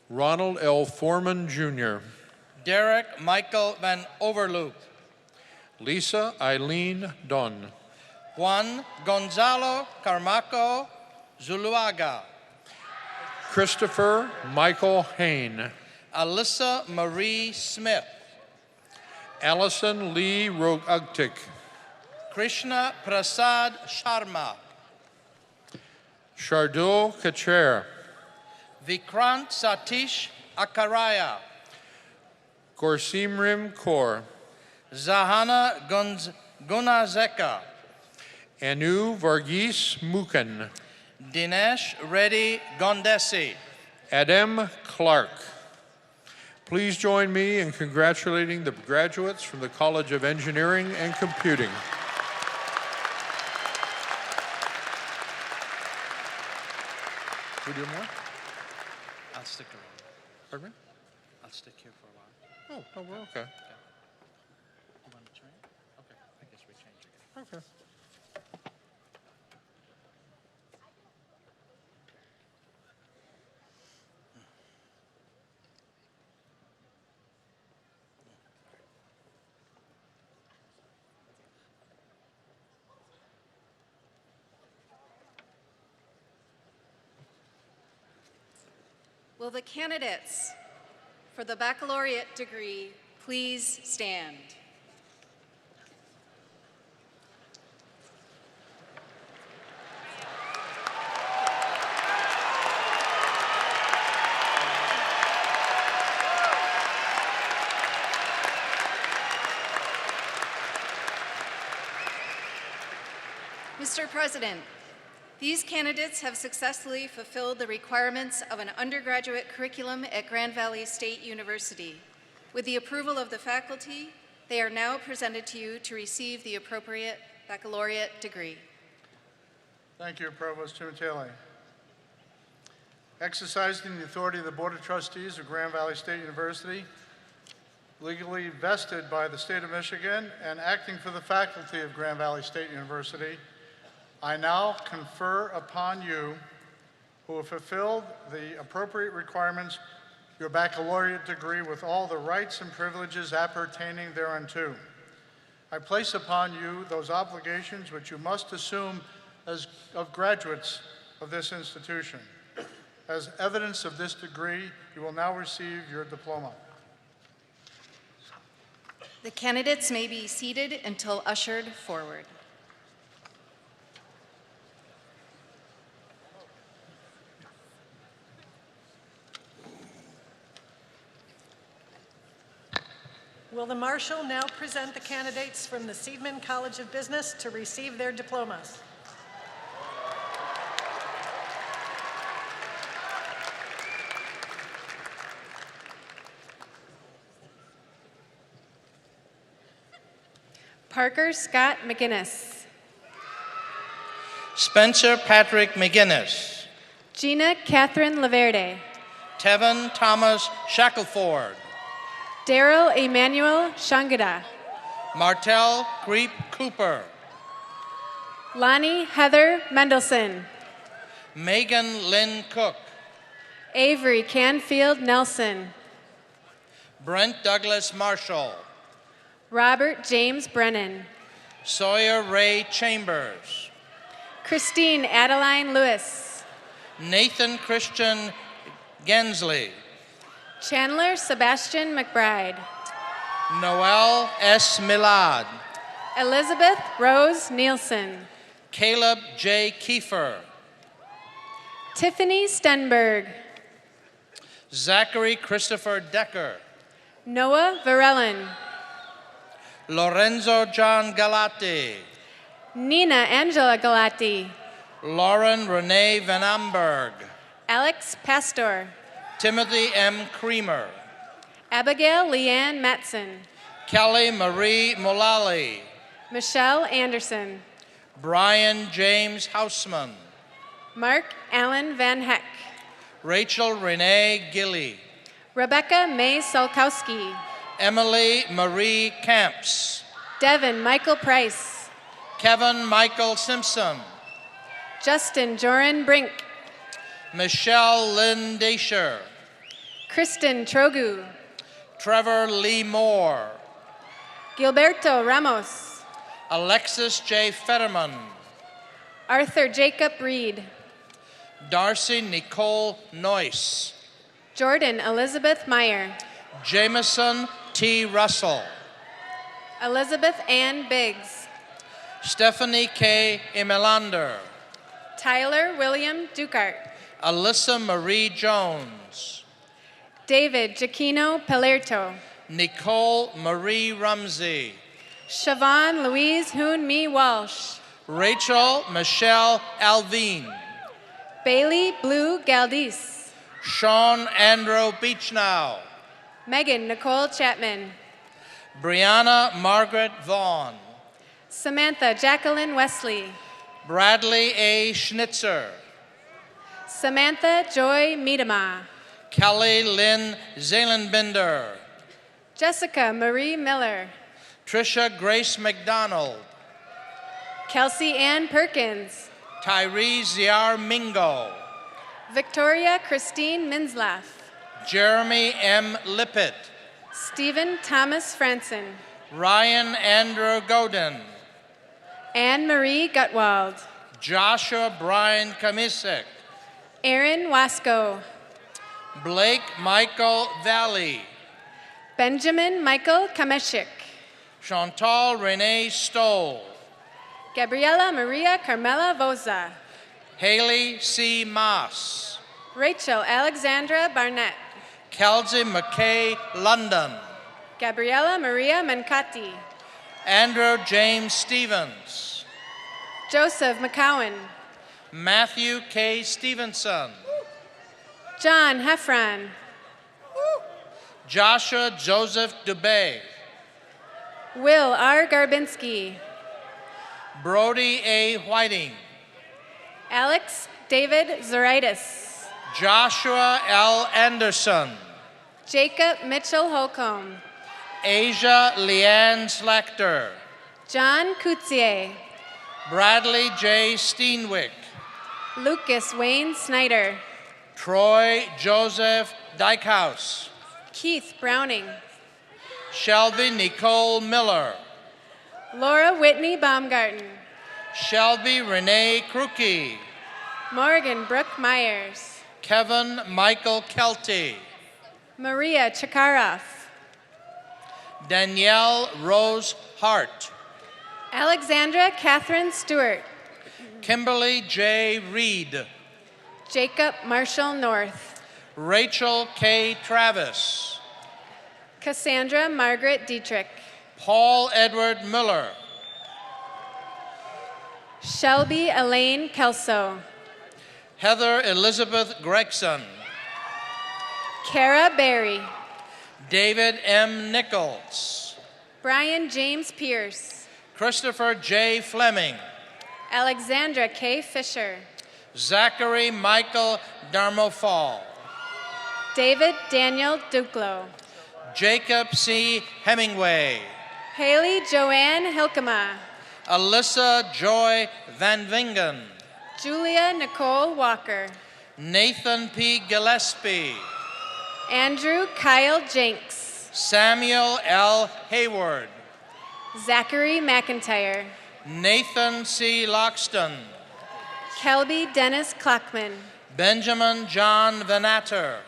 Ronald L. Foreman, Jr. Derek Michael Van Overloop. Lisa Eileen Don. Juan Gonzalo Carmaco Zuluaga. Christopher Michael Hain. Alyssa Marie Smith. Allison Lee Rogugtik. Krishna Prasad Sharma. Shardul Kacher. Vikrant Satish Akaraya. Gorsimrim Kaur. Zahana Gunazeka. Anu Varghese Mukan. Dinesh Reddy Gondesi. Adam Clark. Please join me in congratulating the graduates from the College of Engineering and Computing. We do more? I'll stick around. Pardon me? I'll stick here for a while. Oh, no, we're okay. You want to train? Okay, I guess we change again. Okay. Will the candidates for the baccalaureate degree please stand? Mr. President, these candidates have successfully fulfilled the requirements of an undergraduate curriculum at Grand Valley State University. With the approval of the faculty, they are now presented to you to receive the appropriate baccalaureate degree. Thank you, Provost Tumatele. Exercising the authority of the Board of Trustees of Grand Valley State University, legally vested by the state of Michigan and acting for the faculty of Grand Valley State University, I now confer upon you, who have fulfilled the appropriate requirements, your baccalaureate degree with all the rights and privileges appertaining thereunto. I place upon you those obligations which you must assume as of graduates of this institution. As evidence of this degree, you will now receive your diploma. The candidates may be seated until ushered forward. Will the marshal now present the candidates from the Seidman College of Business to receive their diplomas? Parker Scott McGinnis. Spencer Patrick McGinnis. Gina Catherine Laverde. Tevin Thomas Shackelford. Daryl Emmanuel Shangada. Martel Creep Cooper. Lonnie Heather Mendelson. Megan Lynn Cook. Avery Canfield Nelson. Brent Douglas Marshall. Robert James Brennan. Sawyer Ray Chambers. Christine Adeline Lewis. Nathan Christian Gensley. Chandler Sebastian McBride. Noel S. Milad. Elizabeth Rose Nielsen. Caleb J. Kiefer. Tiffany Stenberg. Zachary Christopher Decker. Noah Varellen. Lorenzo John Galati. Nina Angela Galati. Lauren Renee Van Amberg. Alex Pastor, Timothy M. Creamer. Abigail Leanne Matson, Kelly Marie Mulally. Michelle Anderson, Brian James Hausman. Mark Allen Van Heck, Rachel Renee Gilly. Rebecca May Solkowski, Emily Marie Camps. Devin Michael Price, Kevin Michael Simpson. Justin Joran Brink, Michelle Lynn Dasher. Kristen Trogu, Trevor Lee Moore. Gilberto Ramos, Alexis J. Fetterman. Arthur Jacob Reed, Darcy Nicole Noyce. Jordan Elizabeth Meyer, Jameson T. Russell. Elizabeth Ann Biggs, Stephanie K. Emelander. Tyler William Dukart, Alyssa Marie Jones. David Giacchino Pelerto, Nicole Marie Rumsey. Siobhan Louise Hoon Me Walsh, Rachel Michelle Alvin. Bailey Blue Galdis, Sean Andrew Beechnow. Megan Nicole Chapman, Brianna Margaret Vaughn. Samantha Jacqueline Wesley, Bradley A. Schnitzer. Samantha Joy Miedema, Kelly Lynn Zelenbinder. Jessica Marie Miller, Trisha Grace McDonald. Kelsey Ann Perkins, Tyree Ziar Mingo. Victoria Christine Minzlaff, Jeremy M. Lippett. Stephen Thomas Franson, Ryan Andrew Godin. Anne Marie Gutwald, Joshua Brian Kamisek. Aaron Wasco, Blake Michael Valley. Benjamin Michael Kameshik, Chantal Renee Stoll. Gabriela Maria Carmela Voza, Haley C. Moss. Rachel Alexandra Barnett, Kelsey McKay London. Gabriela Maria Mancati, Andrew James Stevens. Joseph McCowan, Matthew K. Stevenson. John Heffron, Joshua Joseph Dubé. Will R. Garbinski, Brody A. Whiting. Alex David Zaritis, Joshua L. Anderson. Jacob Mitchell Holcomb, Asia Leanne Slachter. John Coutier, Bradley J. Steenwick. Lucas Wayne Snyder, Troy Joseph Dykehouse. Keith Browning, Shelby Nicole Miller. Laura Whitney Baumgarten, Shelby Renee Krookie. Morgan Brooke Myers, Kevin Michael Kelty. Maria Chikaroff, Danielle Rose Hart. Alexandra Catherine Stewart, Kimberly J. Reed. Jacob Marshall North, Rachel K. Travis. Cassandra Margaret Dietrich, Paul Edward Miller. Shelby Elaine Kelso, Heather Elizabeth Gregson. Kara Berry, David M. Nichols. Brian James Pierce, Christopher J. Fleming. Alexandra K. Fisher, Zachary Michael Darmofal. David Daniel Duclo, Jacob C. Hemingway. Haley Joanne Hilkema, Alyssa Joy Van Vingen. Julia Nicole Walker, Nathan P. Gillespie. Andrew Kyle Jenks, Samuel L. Hayward. Zachary McIntyre, Nathan C. Loxton. Kelby Dennis Klockman, Benjamin John Vanatter.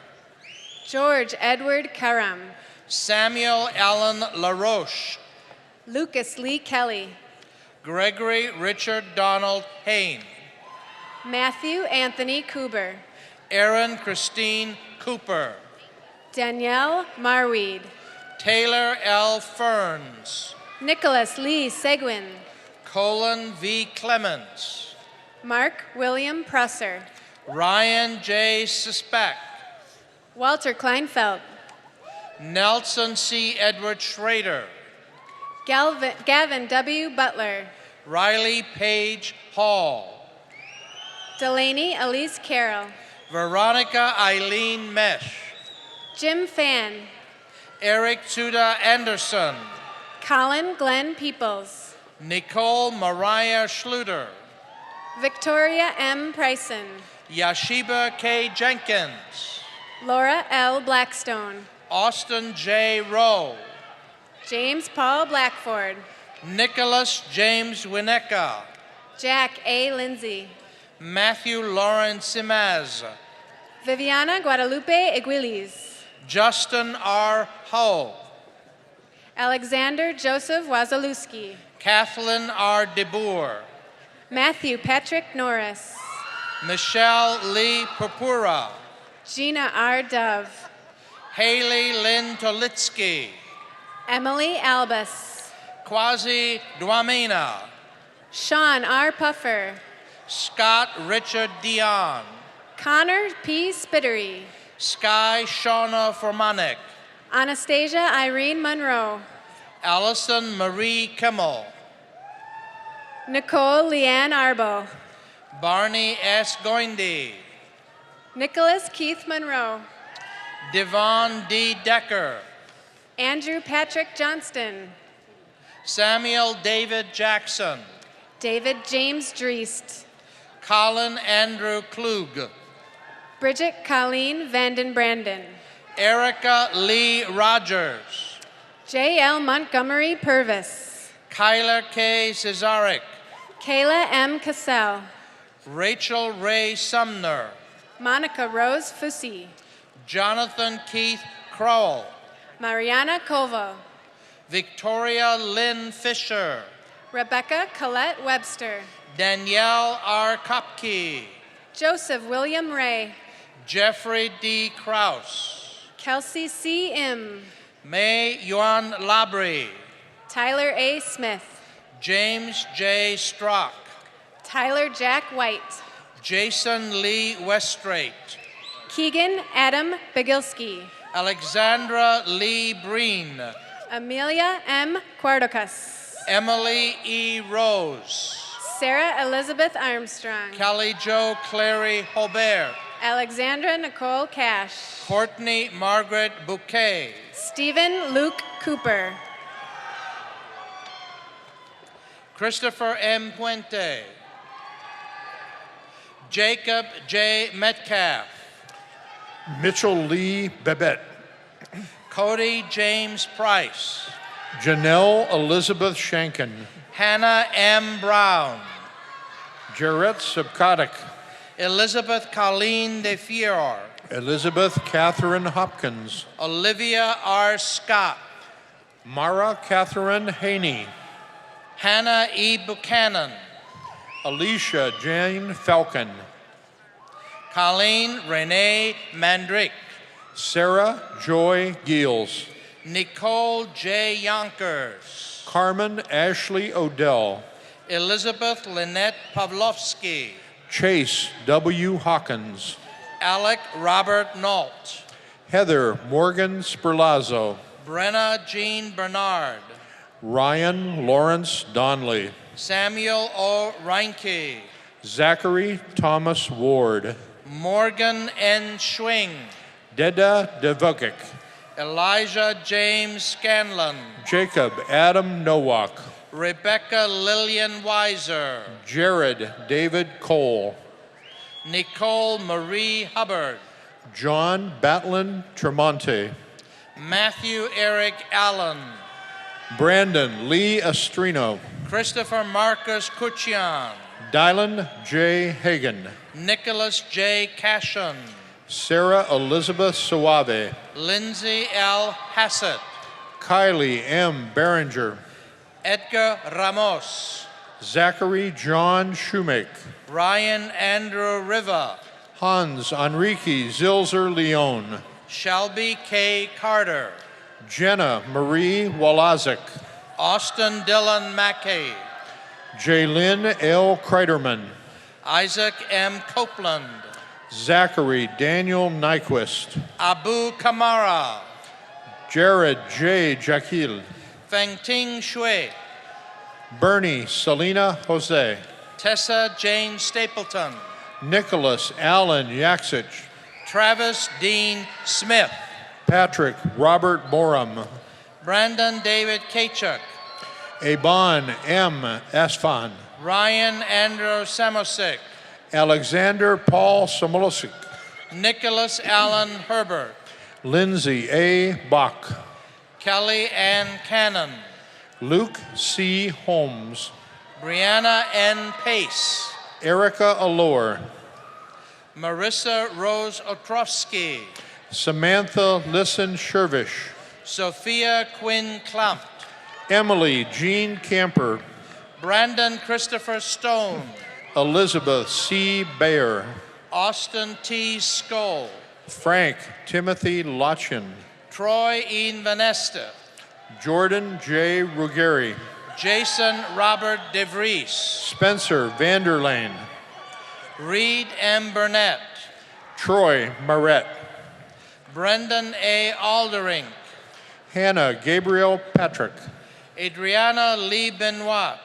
George Edward Karam, Samuel Allen LaRoche. Lucas Lee Kelly, Gregory Richard Donald Hain. Matthew Anthony Cooper, Erin Christine Cooper. Danielle Marweed, Taylor L. Ferns. Nicholas Lee Seguin, Colin V. Clements. Mark William Presser. Ryan J. Suspect. Walter Kleinfeld. Nelson C. Edward Schrader. Gavin W. Butler. Riley Page Hall. Delaney Elise Carroll. Veronica Eileen Mesh. Jim Fan. Eric Tuda Anderson. Colin Glenn Peoples. Nicole Mariah Schluter. Victoria M. Pryson. Yashiba K. Jenkins. Laura L. Blackstone. Austin J. Rowe. James Paul Blackford. Nicholas James Wineka. Jack A. Lindsay. Matthew Lawrence Simaz. Viviana Guadalupe Iguilis. Justin R. Ho. Alexander Joseph Wazalewski. Kathleen R. DeBoer. Matthew Patrick Norris. Michelle Lee Purpura. Gina R. Dove. Haley Lynn Tolitsky. Emily Albus. Quasi Dwamina. Sean R. Puffer. Scott Richard Dion. Connor P. Spittery. Sky Shauna Formanek. Anastasia Irene Monroe. Allison Marie Kimmel. Nicole Leanne Arbo. Barney S. Goindy. Nicholas Keith Monroe. Devon D. Decker. Andrew Patrick Johnston. Samuel David Jackson. David James Dreest. Colin Andrew Klug. Bridget Colleen Vanden Brandon. Erica Lee Rogers. J.L. Montgomery Purvis. Kyler K. Cesarek. Kayla M. Cassell. Rachel Ray Sumner. Monica Rose Fusi. Jonathan Keith Crowell. Mariana Kovo. Victoria Lynn Fisher. Rebecca Collette Webster. Danielle R. Kopke. Joseph William Ray. Jeffrey D. Kraus. Kelsey C. M. May Yuan Labrie. Tyler A. Smith. James J. Strock. Tyler Jack White. Jason Lee Weststraight. Keegan Adam Begilski. Alexandra Lee Breen. Amelia M. Quardocas. Emily E. Rose. Sarah Elizabeth Armstrong. Kelly Jo Clary Hobert. Alexandra Nicole Cash. Courtney Margaret Bouquet. Stephen Luke Cooper. Christopher M. Puente. Jacob J. Metcalf. Mitchell Lee Babette. Cody James Price. Janelle Elizabeth Shankin. Hannah M. Brown. Jarrett Subkotic. Elizabeth Colleen DeFior. Elizabeth Catherine Hopkins. Olivia R. Scott. Mara Catherine Haney. Hannah E. Buchanan. Alicia Jane Falcon. Colleen Renee Mandrick. Sarah Joy Giels. Nicole J. Yonkers. Carmen Ashley Odell. Elizabeth Lynette Pavlovsky. Chase W. Hawkins. Alec Robert Nault. Heather Morgan Sperlazzo. Brenna Jean Bernard. Ryan Lawrence Donley. Samuel O. Reinke. Zachary Thomas Ward. Morgan N. Schwing. Deda Devukic. Elijah James Scanlon. Jacob Adam Nowak. Rebecca Lillian Weiser. Jared David Cole. Nicole Marie Hubbard. John Batlin Tremonte. Matthew Eric Allen. Brandon Lee Estrino. Christopher Marcus Kuchian. Dylan J. Hagan. Nicholas J. Cashion. Sarah Elizabeth Suave. Lindsay L. Hassett. Kylie M. Behringer. Edgar Ramos. Zachary John Shoemake. Ryan Andrew Riva. Hans Enrique Zilzer Leon. Shelby K. Carter. Jenna Marie Walazik. Austin Dylan Mackey. Jaylyn L. Kreiderman. Isaac M. Copeland, Zachary Daniel Nyquist, Abu Kamara, Jared J. Jakil, Fengting Shui, Bernie Selena Jose, Tessa Jane Stapleton, Nicholas Allen Yaksich, Travis Dean Smith, Patrick Robert Borum, Brandon David Kachuk, Eban M. Asfan, Ryan Andrew Samosik, Alexander Paul Samolosik, Nicholas Allen Herbert, Lindsay A. Bach, Kelly Ann Cannon, Luke C. Holmes, Brianna N. Pace, Erica Allure, Marissa Rose Otrowski, Samantha Listen Shervish, Sophia Quinn Klump, Emily Jean Camper, Brandon Christopher Stone, Elizabeth C. Bayer, Austin T. Skoll, Frank Timothy Lochin, Troy Ian Vanesta, Jordan J. Ruggieri, Jason Robert DeVries, Spencer Vanderlane, Reed M. Burnett, Troy Marette, Brendan A. Aldering, Hannah Gabriel Patrick, Adriana Lee Benoit,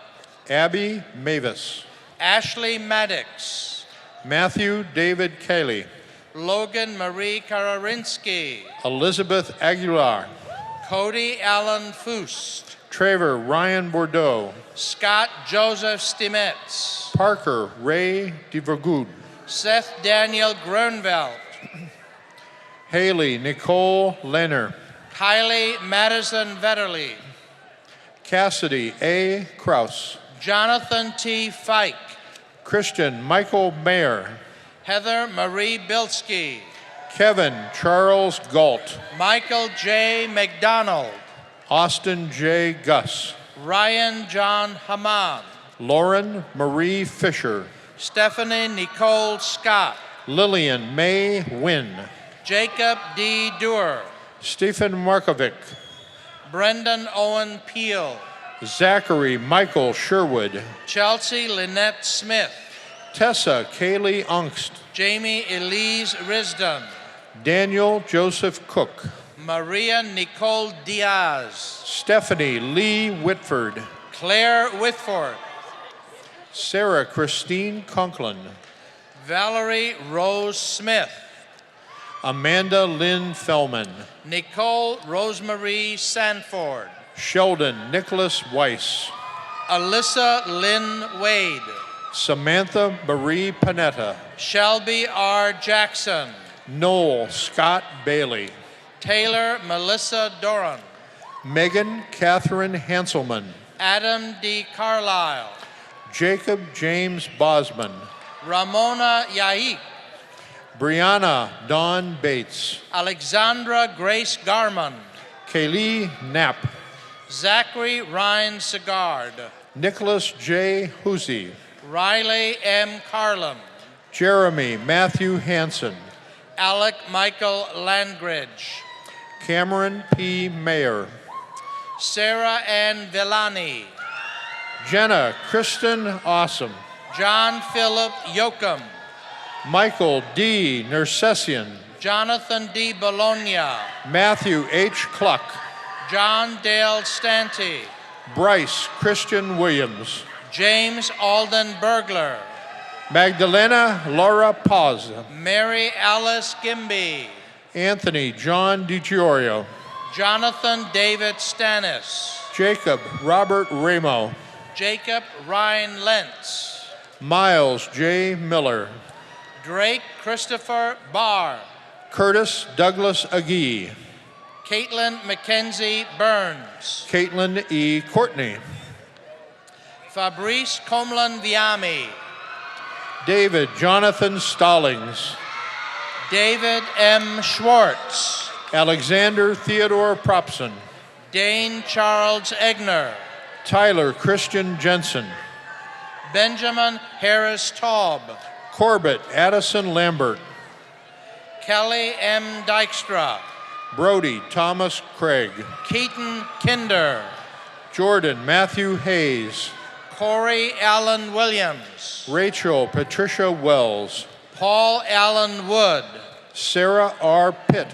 Abby Mavis, Ashley Maddox, Matthew David Cayley, Logan Marie Kararinsky, Elizabeth Aguilar, Cody Allen Fust, Trevor Ryan Bordeaux, Scott Joseph Stimetz, Parker Ray DeVergood, Seth Daniel Grunwald, Haley Nicole Lehner, Kylie Madison Vetterly, Cassidy A. Kraus, Jonathan T. Fike, Christian Michael Mayer, Heather Marie Bilski, Kevin Charles Galt, Michael J. McDonald, Austin J. Gus, Ryan John Haman, Lauren Marie Fisher, Stephanie Nicole Scott, Lillian May Wynn, Jacob D. Dewar, Stephen Markovic, Brendan Owen Peel, Zachary Michael Sherwood, Chelsea Lynette Smith, Tessa Kaylee Ungst, Jamie Elise Risdon, Daniel Joseph Cook, Maria Nicole Diaz, Stephanie Lee Whitford, Claire Whitford, Sarah Christine Conklin, Valerie Rose Smith, Amanda Lynn Fellman, Nicole Rosemarie Sanford, Sheldon Nicholas Weiss, Alyssa Lynn Wade, Samantha Marie Panetta, Shelby R. Jackson, Noel Scott Bailey, Taylor Melissa Doran, Megan Catherine Hanselman, Adam D. Carlisle, Jacob James Bosman, Ramona Yaik, Brianna Dawn Bates, Alexandra Grace Garman, Kaylee Knapp, Zachary Ryan Segard, Nicholas J. Husey, Riley M. Carlin, Jeremy Matthew Hansen, Alec Michael Landgridge, Cameron P. Mayer, Sarah Ann Villani, Jenna Kristen Awesome, John Philip Yoakum, Michael D. Nersessian, Jonathan D. Bologna, Matthew H. Cluck, John Dale Stanty, Bryce Christian Williams, James Alden Burglar, Magdalena Laura Paz, Mary Alice Gimby, Anthony John DiGiorio, Jonathan David Stannis, Jacob Robert Ramo, Jacob Ryan Lentz, Miles J. Miller, Drake Christopher Barr, Curtis Douglas Agee, Caitlin Mackenzie Burns, Caitlin E. Courtney, Fabrice Comlan Viami, David Jonathan Stallings, David M. Schwartz, Alexander Theodore Propson, Dane Charles Egner, Tyler Christian Jensen, Benjamin Harris Taub, Corbett Addison Lambert, Kelly M. Dykstra, Brody Thomas Craig, Keaton Kinder, Jordan Matthew Hayes, Corey Allen Williams. Rachel Patricia Wells. Paul Allen Wood. Sarah R. Pitt.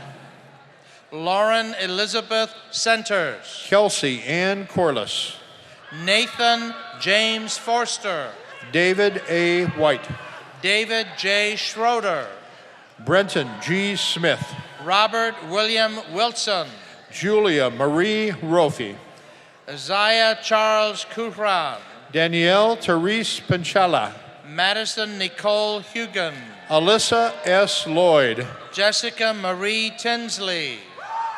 Lauren Elizabeth Centers. Kelsey Ann Corliss. Nathan James Forster. David A. White. David J. Schroeder. Brenton G. Smith. Robert William Wilson. Julia Marie Rofi. Isaiah Charles Kuhran. Danielle Therese Pinchala. Madison Nicole Hugan. Alyssa S. Lloyd. Jessica Marie Tinsley.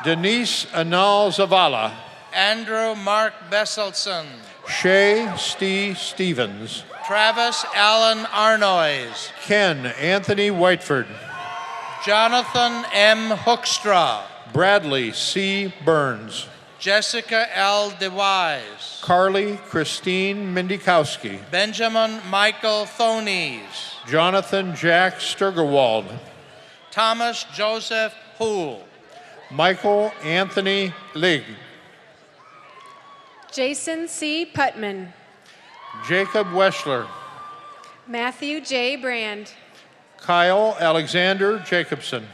Denise Anal Zavala. Andrew Mark Besselson. Shay Stevens. Travis Allen Arnoys. Ken Anthony Whiteford. Jonathan M. Hoekstra. Bradley C. Burns. Jessica L. DeWise. Carly Christine Mendikowski. Benjamin Michael Thonies. Jonathan Jack Sturgerwald. Thomas Joseph Houle. Michael Anthony Ligg. Jason C. Putman. Jacob Weschler. Matthew J. Brand. Kyle Alexander Jacobson.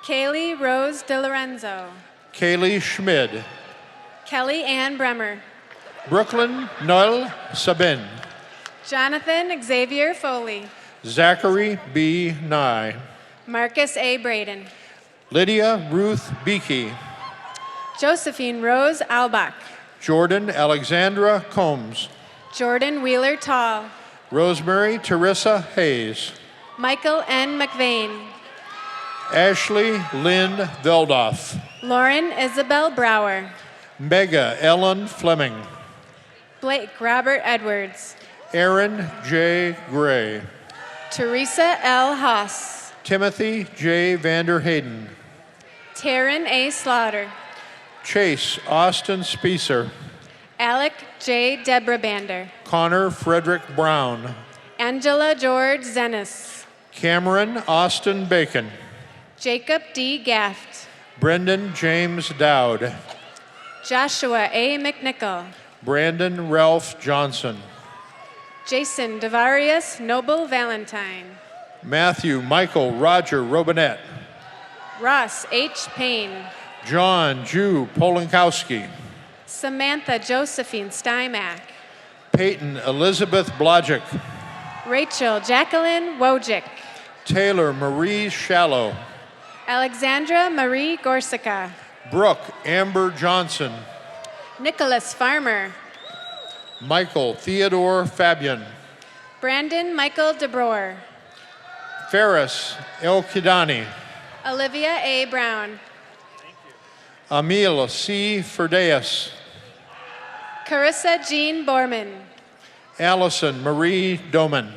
Kaylee Rose DiLorenzo. Kaylee Schmid. Kelly Ann Bremer. Brooklyn Noel Sabin. Jonathan Xavier Foley. Zachary B. Nye. Marcus A. Braden. Lydia Ruth Beakey. Josephine Rose Albach. Jordan Alexandra Combs. Jordan Wheeler Tall. Rosemary Teresa Hayes. Michael N. McVeigh. Ashley Lynn Veldoff. Lauren Isabel Brower. Mega Ellen Fleming. Blake Robert Edwards. Aaron J. Gray. Teresa L. Haas. Timothy J. Vander Hayden. Taryn A. Slaughter. Chase Austin Spicer. Alec J. Debrabander. Connor Frederick Brown. Angela George Zenis. Cameron Austin Bacon. Jacob D. Gaft. Brendan James Dowd. Joshua A. McNichol. Brandon Ralph Johnson. Jason Devarius Noble Valentine. Matthew Michael Roger Robinette. Ross H. Payne. John Jew Polinkowski. Samantha Josephine Stymack. Peyton Elizabeth Blodgett. Rachel Jacqueline Wojcik. Taylor Marie Shallow. Alexandra Marie Gorsica. Brooke Amber Johnson. Nicholas Farmer. Michael Theodore Fabian. Brandon Michael DeBroer. Ferris El Kidani. Olivia A. Brown. Emil C. Ferdeas. Carissa Jean Borman. Allison Marie Doman.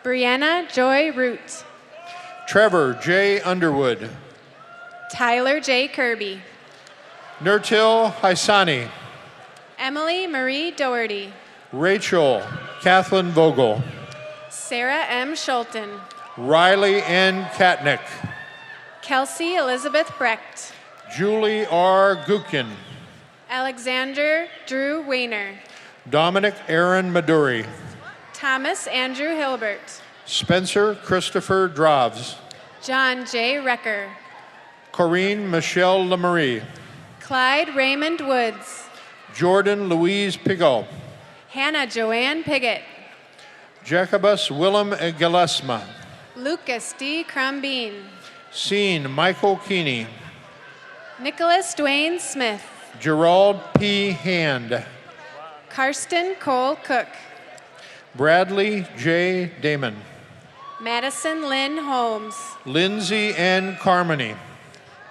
Brianna Joy Root. Trevor J. Underwood. Tyler J. Kirby. Nurtil Haisani. Emily Marie Doherty. Rachel Kathleen Vogel. Sarah M. Schulten. Riley N. Katnick. Kelsey Elizabeth Brecht. Julie R. Gukin. Alexander Drew Weiner. Dominic Aaron Maduri. Thomas Andrew Hilbert. Spencer Christopher Dravs. John J. Recker. Corinne Michelle Lamarie. Clyde Raymond Woods. Jordan Louise Pigot. Hannah Joanne Piggott. Jacobus Willem Gillesma. Lucas D. Crumbeen. Scene Michael Keeney. Nicholas Dwayne Smith. Gerald P. Hand. Karsten Cole Cook. Bradley J. Damon. Madison Lynn Holmes. Lindsay N. Carmody.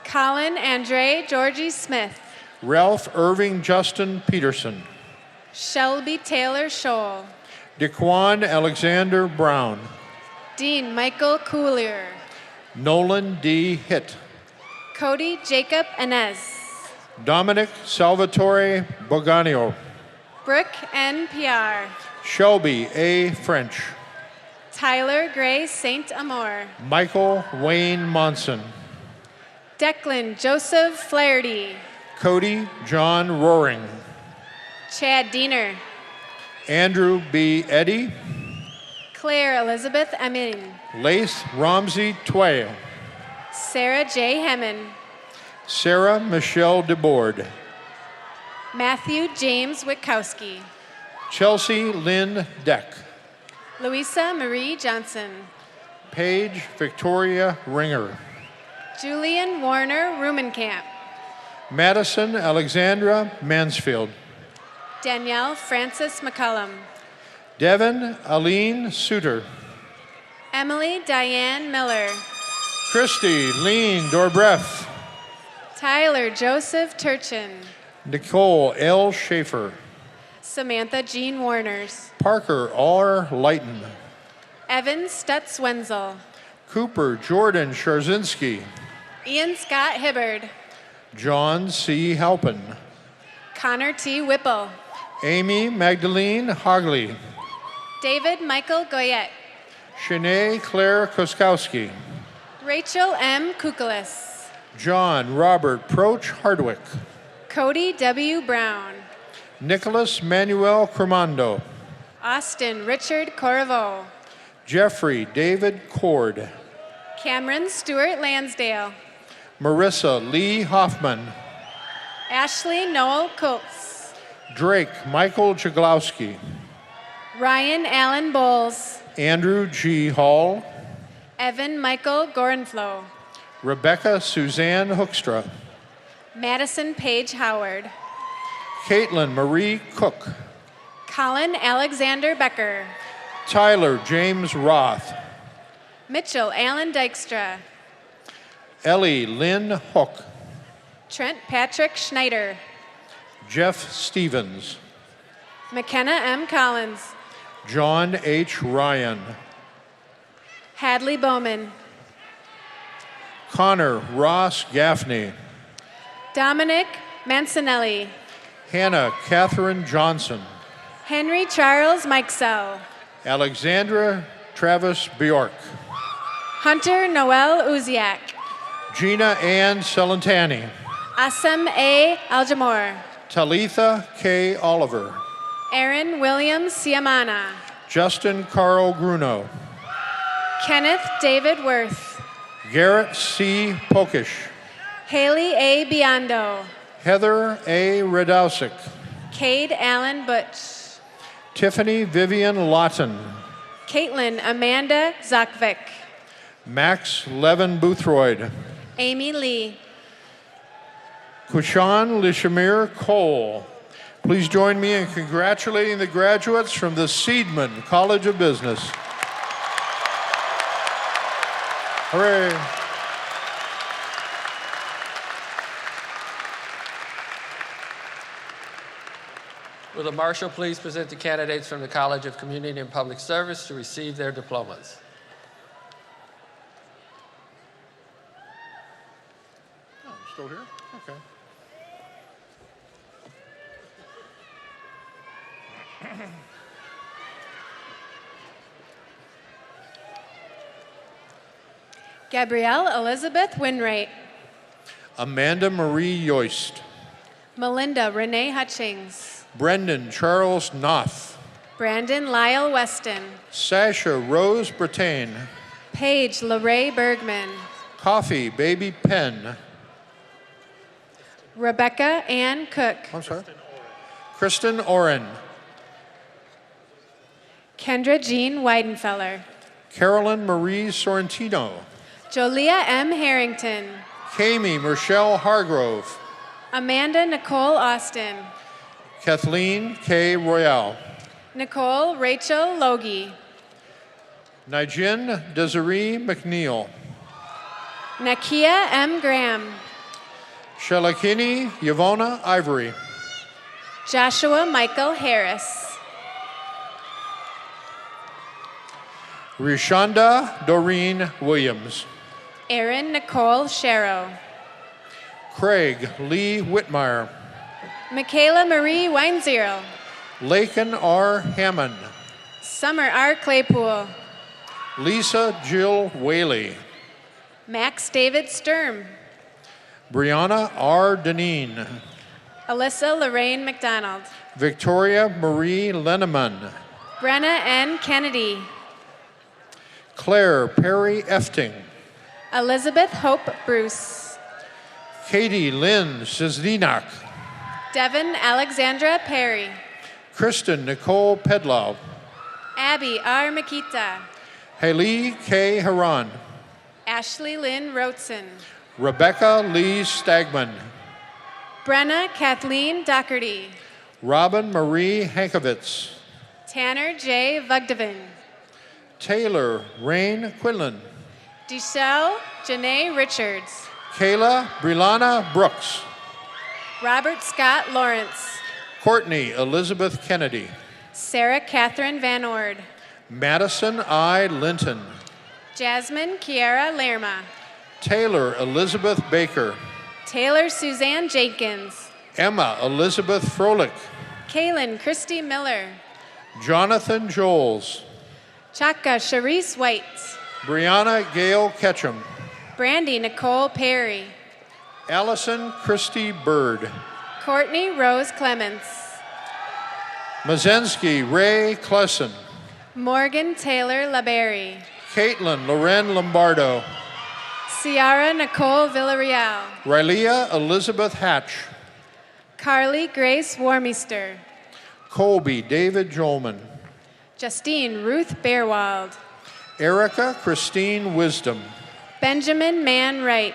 Colin Andre Georgie Smith. Ralph Irving Justin Peterson. Shelby Taylor Scholl. DeQuan Alexander Brown. Dean Michael Coolier. Nolan D. Hitt. Cody Jacob Inez. Dominic Salvatore Boganio. Brooke N. PR. Shelby A. French. Tyler Gray Saint Amour. Michael Wayne Monson. Declan Joseph Flaherty. Cody John Roaring. Chad Diener, Andrew B. Eddy, Claire Elizabeth Emin, Lace Ramsey Tway, Sarah J. Hemmen, Sarah Michelle DeBoard, Matthew James Witkowski, Chelsea Lynn Deck, Louisa Marie Johnson, Paige Victoria Ringer, Julian Warner Rumenkamp, Madison Alexandra Mansfield, Danielle Francis McCullum, Devin Aline Suter, Emily Diane Miller, Christy Lean Dorbreff, Tyler Joseph Turchin, Nicole L. Schaefer, Samantha Jean Warners, Parker R. Lighton, Evan Stutz Wenzel, Cooper Jordan Sharzinski, Ian Scott Hibbard, John C. Halpin, Connor T. Whipple, Amy Magdalene Hogley, David Michael Goyette, Shanae Claire Koskowski, Rachel M. Kukalis, John Robert Proch Hardwick, Cody W. Brown, Nicholas Manuel Cremando, Austin Richard Corriveau, Jeffrey David Cord, Cameron Stewart Lansdale, Marissa Lee Hoffman, Ashley Noel Coates, Drake Michael Jaglowski, Ryan Allen Bowles, Andrew G. Hall, Evan Michael Gorenflow, Rebecca Suzanne Hoekstra, Madison Page Howard, Caitlin Marie Cook, Colin Alexander Becker, Tyler James Roth, Mitchell Allen Dykstra, Ellie Lynn Hook, Trent Patrick Schneider, Jeff Stevens, McKenna M. Collins, John H. Ryan, Hadley Bowman, Connor Ross Gaffney, Dominic Mancinelli, Hannah Catherine Johnson, Henry Charles Mikesell, Alexandra Travis Bjork, Hunter Noel Uziak, Gina Ann Celentani, Asem A. Aljamor, Talitha K. Oliver, Aaron Williams Siamana, Justin Carl Gruno, Kenneth David Worth, Garrett C. Pokish, Haley A. Biondo, Heather A. Radowsick, Cade Allen Butch, Tiffany Vivian Lawton, Caitlin Amanda Zakvik, Max Levin Boothroyd, Amy Lee, Kushan Lishamir Cole. Please join me in congratulating the graduates from the Seidman College of Business. Hooray. Will the Marshal please present the candidates from the College of Community and Public Service to receive their diplomas? Oh, I'm still here? Okay. Gabrielle Elizabeth Winwright, Amanda Marie Yoist, Melinda Renee Hutchings, Brendan Charles Knopf, Brandon Lyle Weston, Sasha Rose Brattain, Paige LaRae Bergman, Coffee Baby Penn, Rebecca Ann Cook, I'm sorry, Kristen Oren, Kendra Jean Weidenfeller, Carolyn Marie Sorrentino, Jolia M. Harrington, Kami Michelle Hargrove, Amanda Nicole Austin, Kathleen K. Royale, Nicole Rachel Logie, Nijin Desiree McNeil, Nakia M. Graham, Shalakini Yvonna Ivory, Joshua Michael Harris, Rishonda Doreen Williams, Erin Nicole Sharrow, Craig Lee Whitmire, Michaela Marie Weinzierl, Lakin R. Hammond, Summer R. Claypool, Lisa Jill Whaley, Max David Sturm, Brianna R. Deneen, Alyssa Lorraine McDonald. Victoria Marie Lenneman. Brenna N. Kennedy. Claire Perry Efting. Elizabeth Hope Bruce. Katie Lynn Zizdinak. Devin Alexandra Perry. Kristen Nicole Pedlow. Abby R. Makita. Haley K. Haran. Ashley Lynn Roteson. Rebecca Lee Stagman. Brenna Kathleen Doherty. Robin Marie Hankovitz. Tanner J. Vugdevin. Taylor Rain Quinlan. Deshelle Janae Richards. Kayla Brilana Brooks. Robert Scott Lawrence. Courtney Elizabeth Kennedy. Sarah Catherine Van Ord. Madison I. Linton. Jasmine Kiara Lerma. Taylor Elizabeth Baker. Taylor Suzanne Jenkins. Emma Elizabeth Froelich. Kaylin Christy Miller. Jonathan Joels. Chaka Sharice White. Brianna Gail Ketchum. Brandy Nicole Perry. Allison Christy Bird. Courtney Rose Clements. Mazensky Ray Klesson. Morgan Taylor LaBerry. Caitlin Loren Lombardo. Ciara Nicole Villarreal. Rylea Elizabeth Hatch. Carly Grace Warmeister. Colby David Jolman. Justine Ruth Bearwald. Erica Christine Wisdom. Benjamin Mann Wright.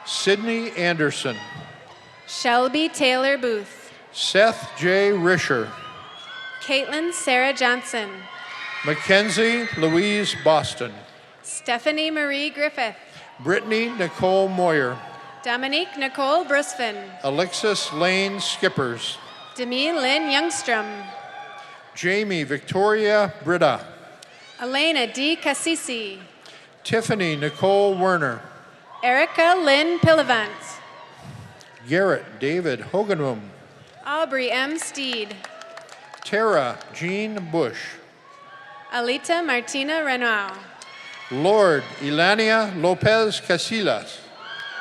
Sydney Anderson. Shelby Taylor Booth. Seth J. Risher. Caitlin Sarah Johnson. Mackenzie Louise Boston. Stephanie Marie Griffith. Brittany Nicole Moyer. Dominique Nicole Brusvin. Alexis Lane Skippers. Demi Lynn Youngstrom. Jamie Victoria Britta. Elena D. Cassisi. Tiffany Nicole Werner. Erica Lynn Pillavant. Garrett David Hoganrum. Aubrey M. Steed. Tara Jean Bush. Alita Martina Renoir. Lord Elania Lopez Casillas.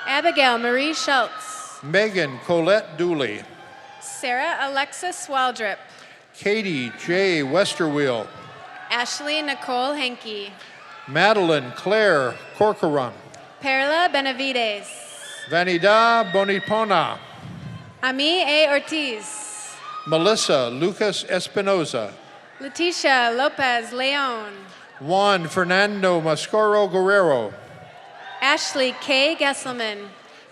Abigail Marie Schultz. Megan Colette Dooley. Sarah Alexa Swaldrip. Katie J. Westerwheel. Ashley Nicole Henke. Madeline Claire Corcoran. Perla Benavides. Vanida Bonipona. Ami A. Ortiz. Melissa Lucas Espinoza. Leticia Lopez Leon. Juan Fernando Mascoro Guerrero. Ashley K. Gesselman.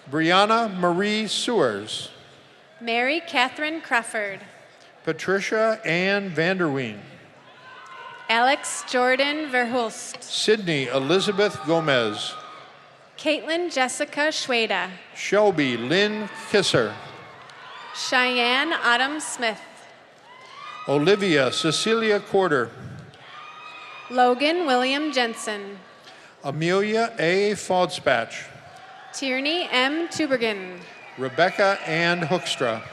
Brianna Marie Sewers. Mary Catherine Crawford. Patricia Ann Vanderween. Alex Jordan Verhulst. Sydney Elizabeth Gomez. Caitlin Jessica Schweda. Shelby Lynn Kisser. Cheyenne Autumn Smith. Olivia Cecilia Corder. Logan William Jensen. Amelia A. Fodspatch. Tierney M. Tubergen. Rebecca Ann Hoekstra.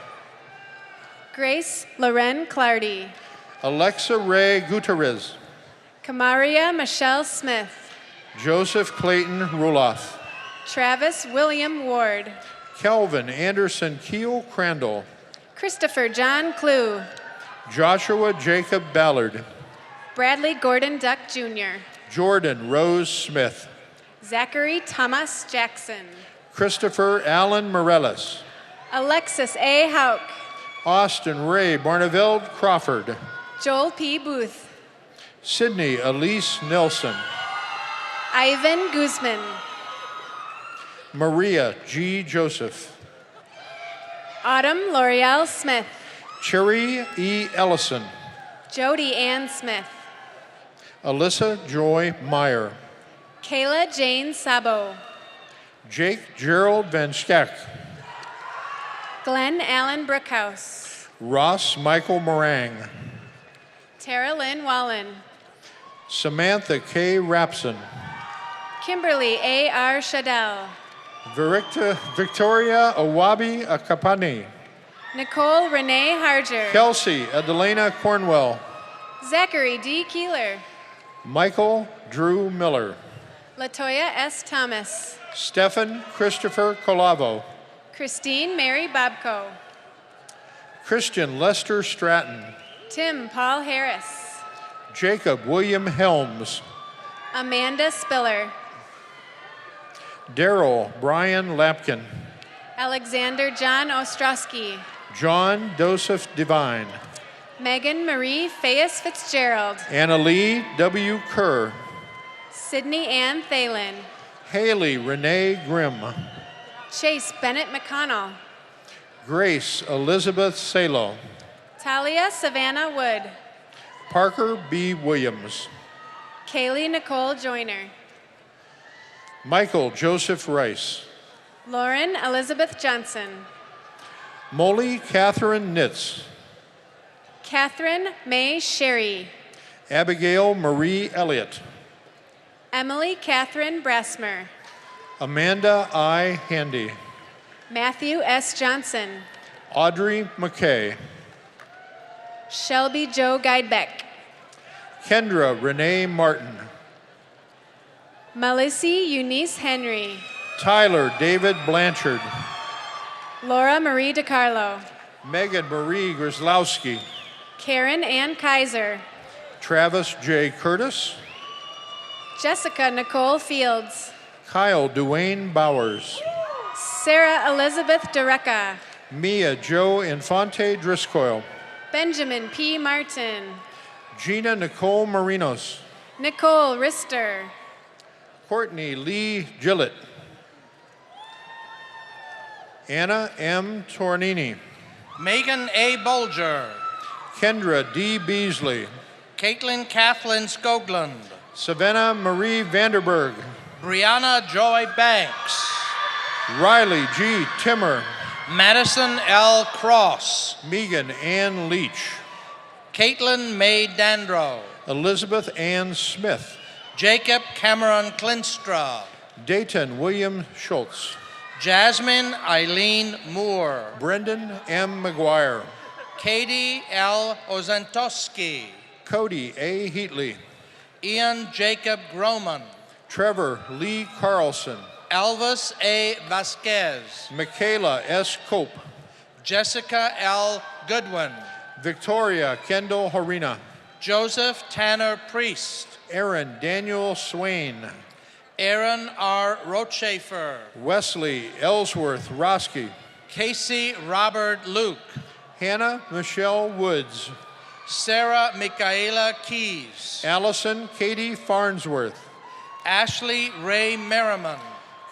Grace Loren Clardy. Alexa Ray Gutierrez. Kamaria Michelle Smith. Joseph Clayton Ruloff. Travis William Ward. Kelvin Anderson Keel Crandall. Christopher John Clue. Joshua Jacob Ballard. Bradley Gordon Duck Jr. Jordan Rose Smith. Zachary Thomas Jackson. Christopher Allen Morellis. Alexis A. Hauk. Austin Ray Barneveld Crawford. Joel P. Booth. Sydney Elise Nelson. Ivan Guzman. Maria G. Joseph. Autumn L'Oreal Smith. Cherry E. Ellison. Jody Ann Smith. Alyssa Joy Meyer. Kayla Jane Sabo. Jake Gerald Van Skeck. Glenn Allen Brookhouse. Ross Michael Morang. Tara Lynn Wallen. Samantha K. Rapson. Kimberly A. R. Shadell. Victoria Awabi Akapani. Nicole Renee Harger. Kelsey Adelena Cornwell. Zachary D. Keeler. Michael Drew Miller. Latoya S. Thomas. Stephen Christopher Colavo. Christine Mary Bobko. Christian Lester Stratton, Tim Paul Harris, Jacob William Helms, Amanda Spiller, Daryl Brian Lapkin, Alexander John Ostrowski, John Joseph Devine, Megan Marie Fayes Fitzgerald, Anna Lee W. Kerr, Sydney Ann Thalen, Haley Renee Grimm, Chase Bennett McConnell, Grace Elizabeth Salo, Talia Savannah Wood, Parker B. Williams, Kaylee Nicole Joyner, Michael Joseph Rice, Lauren Elizabeth Johnson, Molly Catherine Nitz, Catherine May Sherry, Abigail Marie Elliott, Emily Catherine Brassmer, Amanda I. Handy, Matthew S. Johnson, Audrey McKay, Shelby Joe Guidebeck, Kendra Renee Martin, Melissy Eunice Henry, Tyler David Blanchard, Laura Marie DiCarlo, Megan Marie Grzelowski, Karen Ann Kaiser, Travis J. Curtis, Jessica Nicole Fields, Kyle Duane Bowers, Sarah Elizabeth Dereka, Mia Jo Infante Driscoll, Benjamin P. Martin, Gina Nicole Marinos, Nicole Rister, Courtney Lee Gillett, Anna M. Tornini, Megan A. Bolger, Kendra D. Beasley, Caitlin Kathleen Skoglund, Savannah Marie Vanderberg, Brianna Joy Banks, Riley G. Timmer, Madison L. Cross, Megan Ann Leach, Caitlin May Dandro, Elizabeth Ann Smith, Jacob Cameron Klinstra, Dayton William Schultz, Jasmine Eileen Moore, Brendan M. McGuire, Katie L. Ozentowski, Cody A. Heatley, Ian Jacob Groman, Trevor Lee Carlson, Elvis A. Vasquez, Michaela S. Cope, Jessica L. Goodwin, Victoria Kendall Harina, Joseph Tanner Priest, Aaron Daniel Swain, Aaron R. Rochafer, Wesley Ellsworth Roski, Casey Robert Luke, Hannah Michelle Woods, Sarah Michaela Keys, Allison Katie Farnsworth, Ashley Ray Merriman,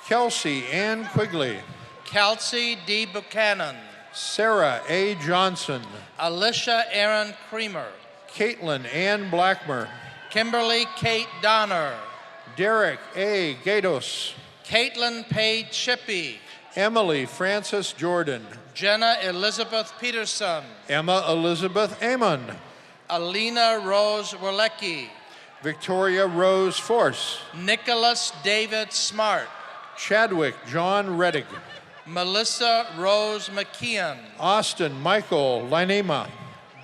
Kelsey Ann Quigley, Kelsey D. Buchanan, Sarah A. Johnson, Alicia Aaron Creamer, Caitlin Ann Blackmer, Kimberly Kate Donner, Derek A. Gatos, Caitlin Page Shippey, Emily Frances Jordan, Jenna Elizabeth Peterson, Emma Elizabeth Amon, Alina Rose Werlecki, Victoria Rose Force, Nicholas David Smart, Chadwick John Reddick, Melissa Rose McKeon, Austin Michael Linema,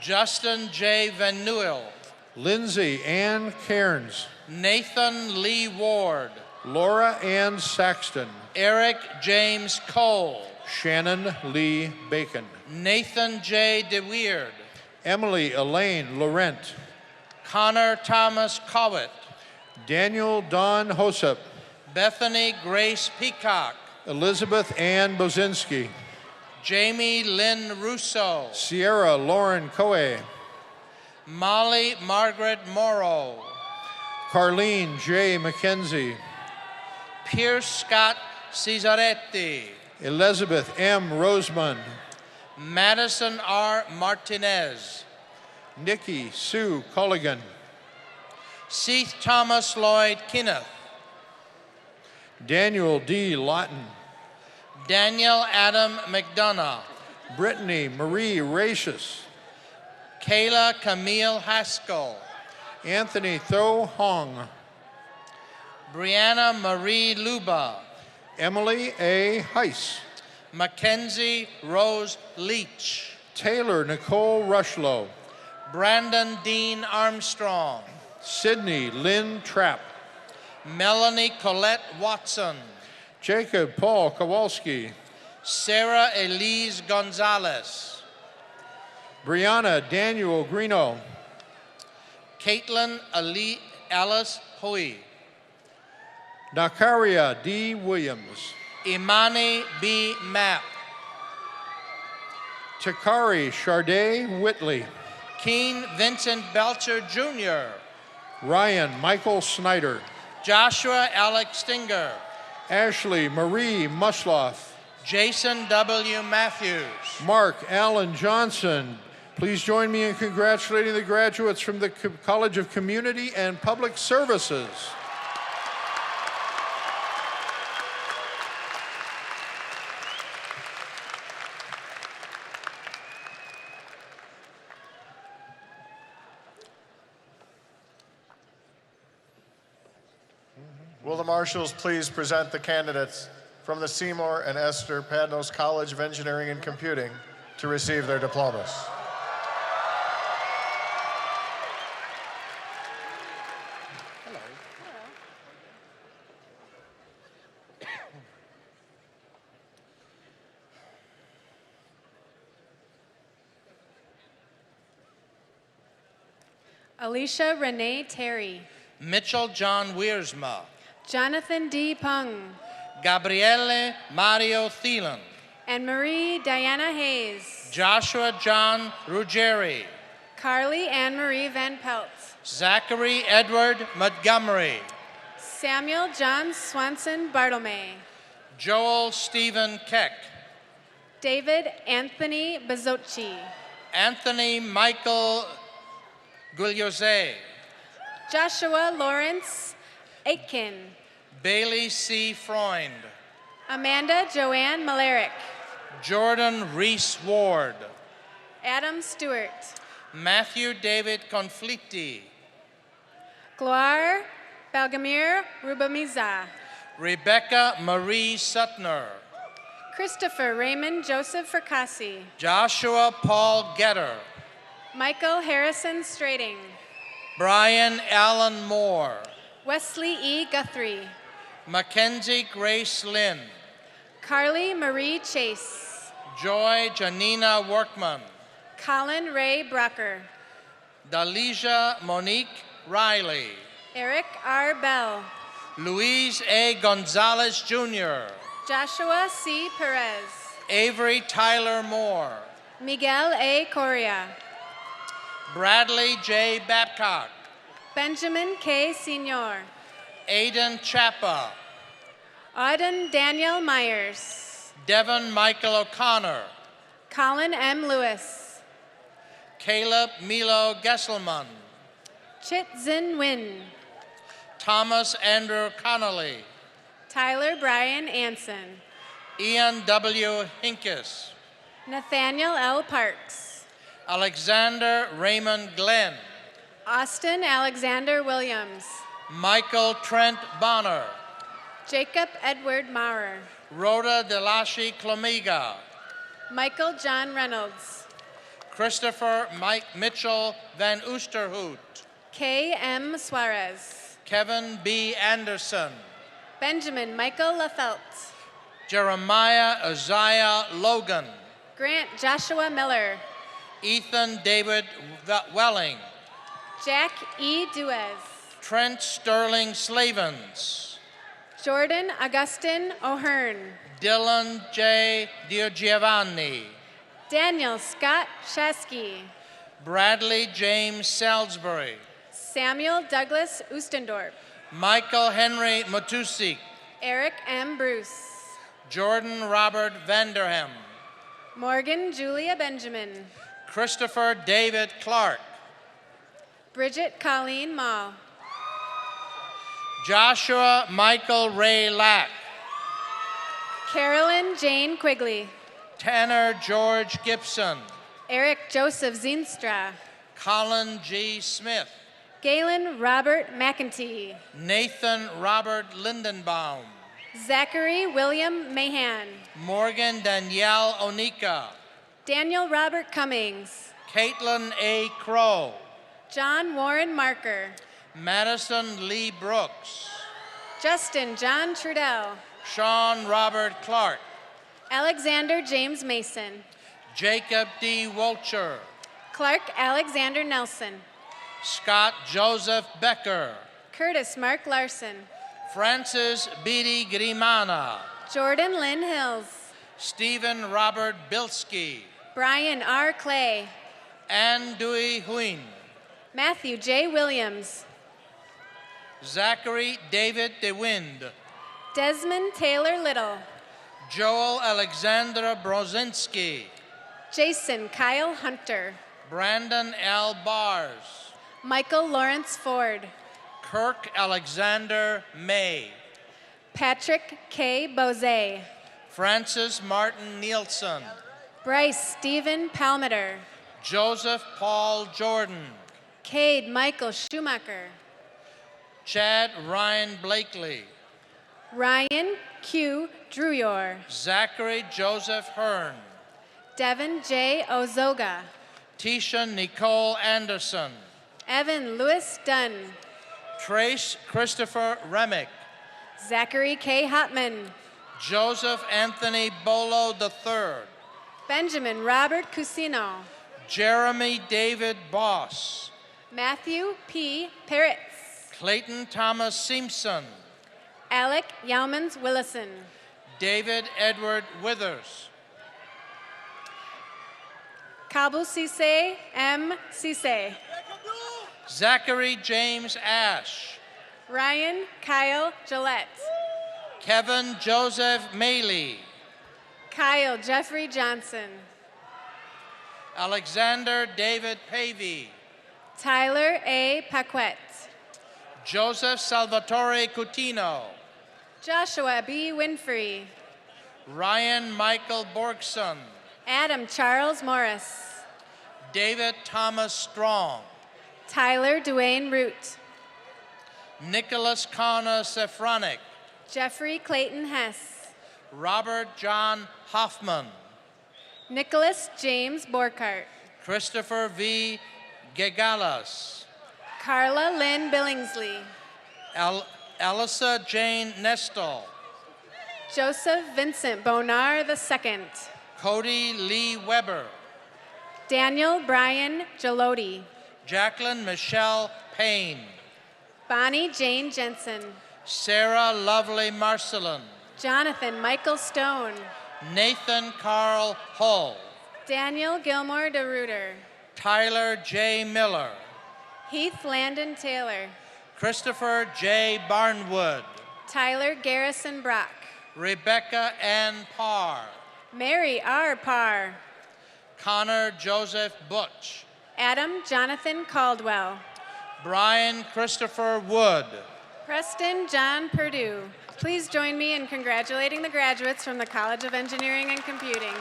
Justin J. Van Nuel, Lindsay Ann Cairns, Nathan Lee Ward, Laura Ann Saxton, Eric James Cole, Shannon Lee Bacon, Nathan J. DeWeird, Emily Elaine Laurent, Connor Thomas Cowitt, Daniel Don Hosep, Bethany Grace Peacock, Elizabeth Ann Bozinski, Jamie Lynn Russo, Sierra Lauren Coe, Molly Margaret Morrow, Carlene J. McKenzie, Pierce Scott Cesaretti, Elizabeth M. Rosemond, Madison R. Martinez, Nikki Sue Culligan, Seth Thomas Lloyd Kenneth, Daniel D. Lawton, Daniel Adam McDonough, Brittany Marie Racious, Kayla Camille Haskell, Anthony Tho Hong, Brianna Marie Luba, Emily A. Heiss, Mackenzie Rose Leach, Taylor Nicole Rushlow, Brandon Dean Armstrong, Sydney Lynn Trapp, Melanie Colette Watson, Jacob Paul Kowalski, Sarah Elise Gonzalez, Brianna Daniel Greeno. Caitlin Alice Hui. Nakaria D. Williams. Imani B. Mapp. Takari Charday Whitley. Keen Vincent Belcher Jr. Ryan Michael Snyder. Joshua Alex Stinger. Ashley Marie Mushloff. Jason W. Matthews. Mark Allen Johnson. Please join me in congratulating the graduates from the College of Community and Public Services. Will the marshals please present the candidates from the Seymour and Esther Padnos College of Engineering and Computing to receive their diplomas. Alicia Renee Terry. Mitchell John Wiersma. Jonathan D. Pung. Gabriele Mario Thielen. And Marie Diana Hayes. Joshua John Ruggieri. Carly Ann Marie Van Pelt. Zachary Edward Montgomery. Samuel John Swanson Bartolome. Joel Stephen Keck. David Anthony Bazocchi. Anthony Michael Gugliose. Joshua Lawrence Aitken. Bailey C. Freund. Amanda Joanne Malarick. Jordan Reese Ward. Adam Stewart. Matthew David Conflitti. Gloire Balgamir Rubamiza. Rebecca Marie Sutner. Christopher Raymond Joseph Fracassi. Joshua Paul Getter. Michael Harrison Strating. Brian Allen Moore. Wesley E. Guthrie. Mackenzie Grace Lynn. Carly Marie Chase. Joy Janina Workman. Colin Ray Brocker. Dalija Monique Riley. Eric R. Bell. Luis A. Gonzalez Jr. Joshua C. Perez. Avery Tyler Moore. Miguel A. Coria. Bradley J. Babcock. Benjamin K. Senior. Aidan Chapa. Auden Daniel Myers. Devon Michael O'Connor. Colin M. Lewis. Caleb Milo Gesselman. Chit Zin Nguyen. Thomas Andrew Connolly. Tyler Brian Anson. Ian W. Hinkes. Nathaniel L. Parks. Alexander Raymond Glenn. Austin Alexander Williams. Michael Trent Bonner. Jacob Edward Maurer. Rhoda Delashi Clomiga. Michael John Reynolds. Christopher Mike Mitchell Van Oosterhout. K. M. Suarez. Kevin B. Anderson. Benjamin Michael Lafelt. Jeremiah Isaiah Logan. Grant Joshua Miller. Ethan David Welling. Jack E. Duez. Trent Sterling Slavens. Jordan Augustin O'Hearn. Dylan J. DiGiovanni. Daniel Scott Shesky. Bradley James Salisbury. Samuel Douglas Ustendorp. Michael Henry Matusik. Eric M. Bruce. Jordan Robert Vanderham. Morgan Julia Benjamin. Christopher David Clark. Bridget Colleen Mall. Joshua Michael Ray Lack. Carolyn Jane Quigley. Tanner George Gibson. Eric Joseph Zinstra. Colin G. Smith. Galen Robert McEntee. Nathan Robert Lindenbaum. Zachary William Mahan. Morgan Danielle Onika. Daniel Robert Cummings. Caitlin A. Crow. John Warren Marker. Madison Lee Brooks. Justin John Trudell. Sean Robert Clark. Alexander James Mason. Jacob D. Wolcher. Clark Alexander Nelson. Scott Joseph Becker. Curtis Mark Larson. Francis Beatty Grimana. Jordan Lynn Hills. Stephen Robert Bilski. Brian R. Clay. Ann Dewey Huyn. Matthew J. Williams. Zachary David DeWind. Desmond Taylor Little. Joel Alexandra Brozinski. Jason Kyle Hunter. Brandon L. Bars. Michael Lawrence Ford. Kirk Alexander May. Patrick K. Bozay. Francis Martin Nielsen. Bryce Stephen Palmeter. Joseph Paul Jordan. Cade Michael Schumacher. Chad Ryan Blakely. Ryan Q. Druyor. Zachary Joseph Hearn. Devin J. Ozoga. Tisha Nicole Anderson. Evan Lewis Dunn. Trace Christopher Remick. Zachary K. Hotman. Joseph Anthony Bolo III. Benjamin Robert Cusino. Jeremy David Boss. Matthew P. Peretz. Clayton Thomas Simpson. Alec Yaumans Willison. David Edward Withers. Kabu Cisse M. Cisse. Zachary James Ash. Ryan Kyle Gillette. Kevin Joseph Maley. Kyle Jeffrey Johnson. Alexander David Pavey. Tyler A. Paquette. Joseph Salvatore Coutinho. Joshua B. Winfrey. Ryan Michael Borgson. Adam Charles Morris. David Thomas Strong. Tyler Duane Root. Nicholas Connor Sefronic. Jeffrey Clayton Hess. Robert John Hoffman. Nicholas James Borkart. Christopher V. Gegalas. Carla Lynn Billingsley. Alyssa Jane Nestle. Joseph Vincent Bonar II. Cody Lee Weber. Daniel Brian Gelodi. Jacqueline Michelle Payne. Bonnie Jane Jensen. Sarah Lovely Marcelin. Jonathan Michael Stone. Nathan Carl Hull. Daniel Gilmore DeRuiter. Tyler J. Miller. Heath Landon Taylor. Christopher J. Barnwood. Tyler Garrison Brock. Rebecca Ann Parr. Mary R. Parr. Connor Joseph Butch. Adam Jonathan Caldwell. Brian Christopher Wood. Preston John Purdue. Please join me in congratulating the graduates from the College of Engineering and Computing.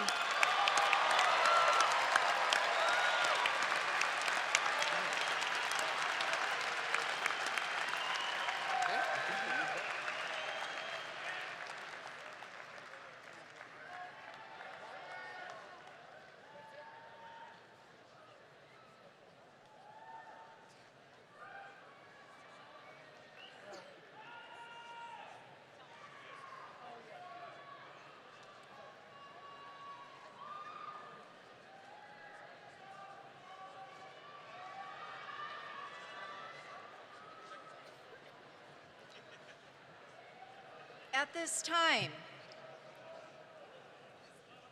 At this time,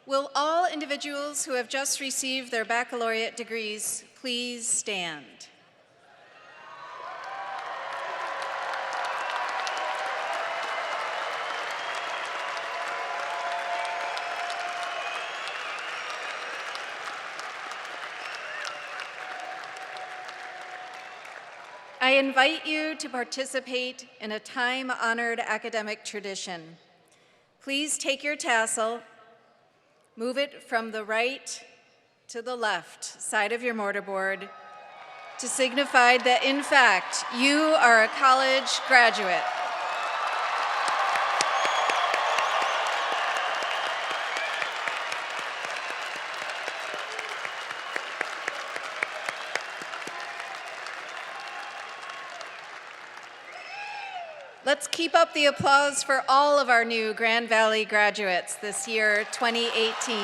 will all individuals who have just received their baccalaureate degrees please stand? I invite you to participate in a time-honored academic tradition. Please take your tassel, move it from the right to the left side of your mortarboard to signify that, in fact, you are a college graduate. Let's keep up the applause for all of our new Grand Valley graduates this year, 2018.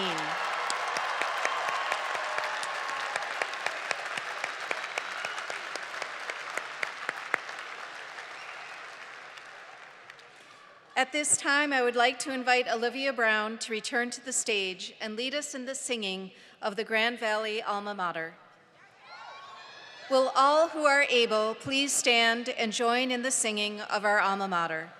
At this time, I would like to invite Olivia Brown to return to the stage and lead us in the singing of the Grand Valley Alma Mater. Will all who are able please stand and join in the singing of our Alma Mater?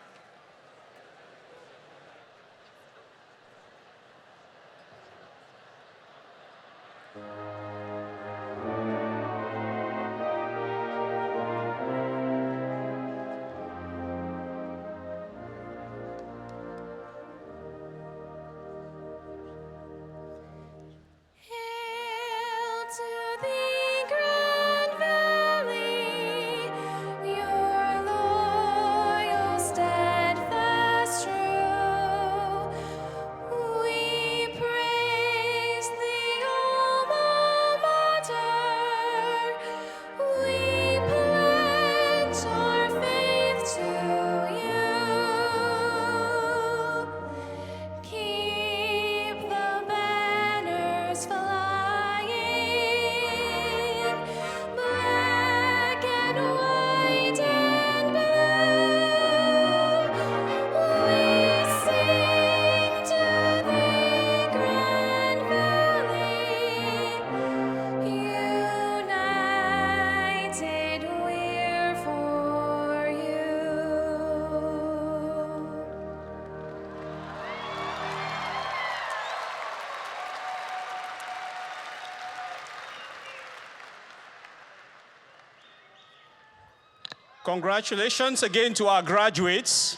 Congratulations again to our graduates,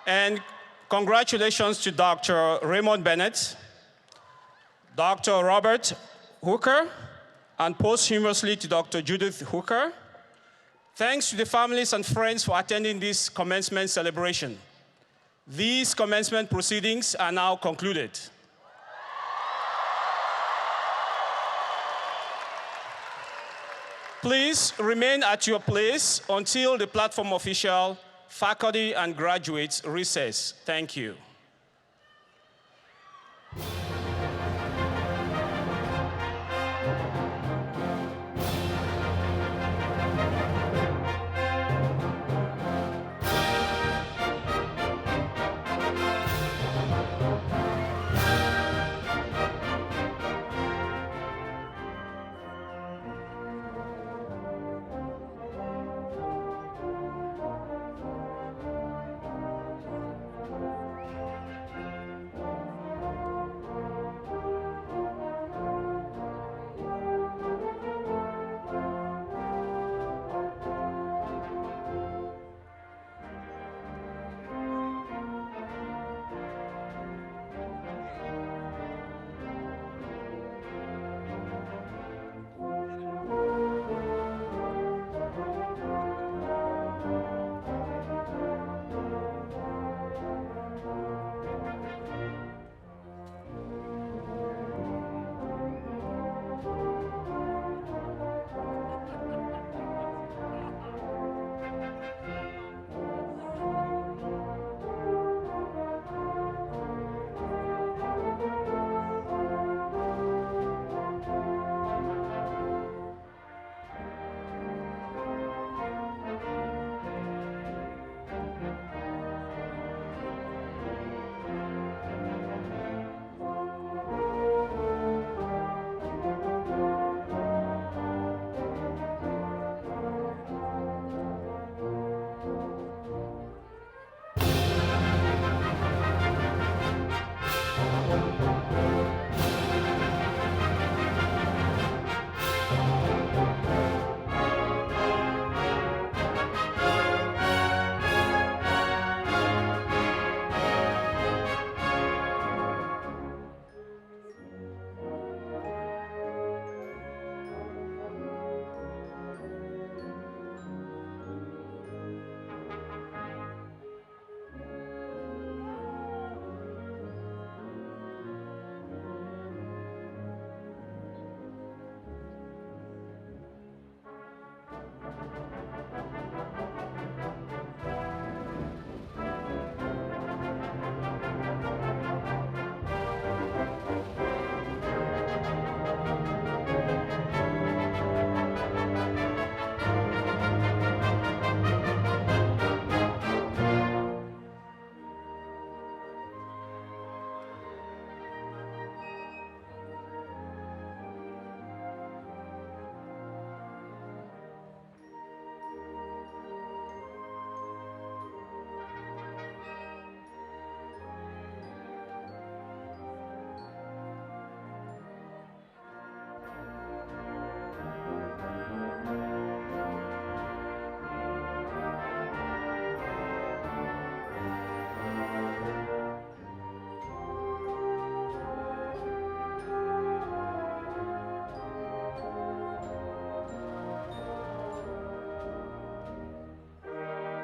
and congratulations to Dr. Raymond Bennett, Dr. Robert Hooker, and posthumously to Dr. Judith Hooker. Thanks to the families and friends for attending this commencement celebration. These commencement proceedings are now concluded. Please remain at your place until the platform official, faculty, and graduates recess. Thank you.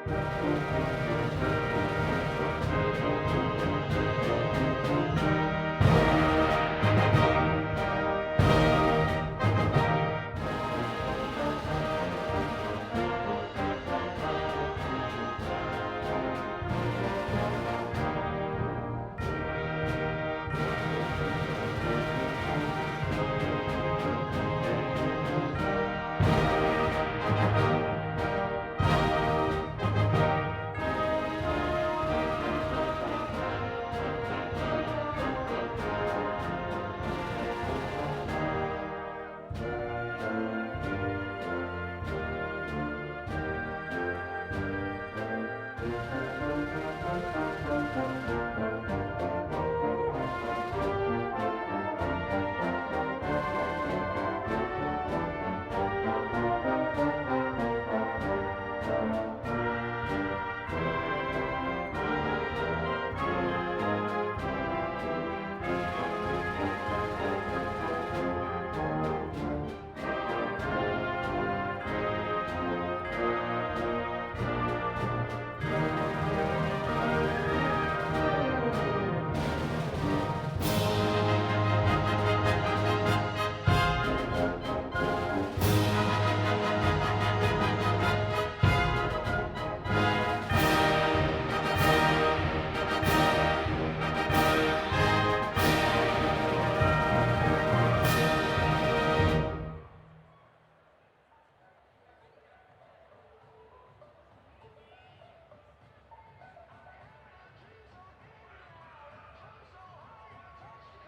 Thank you.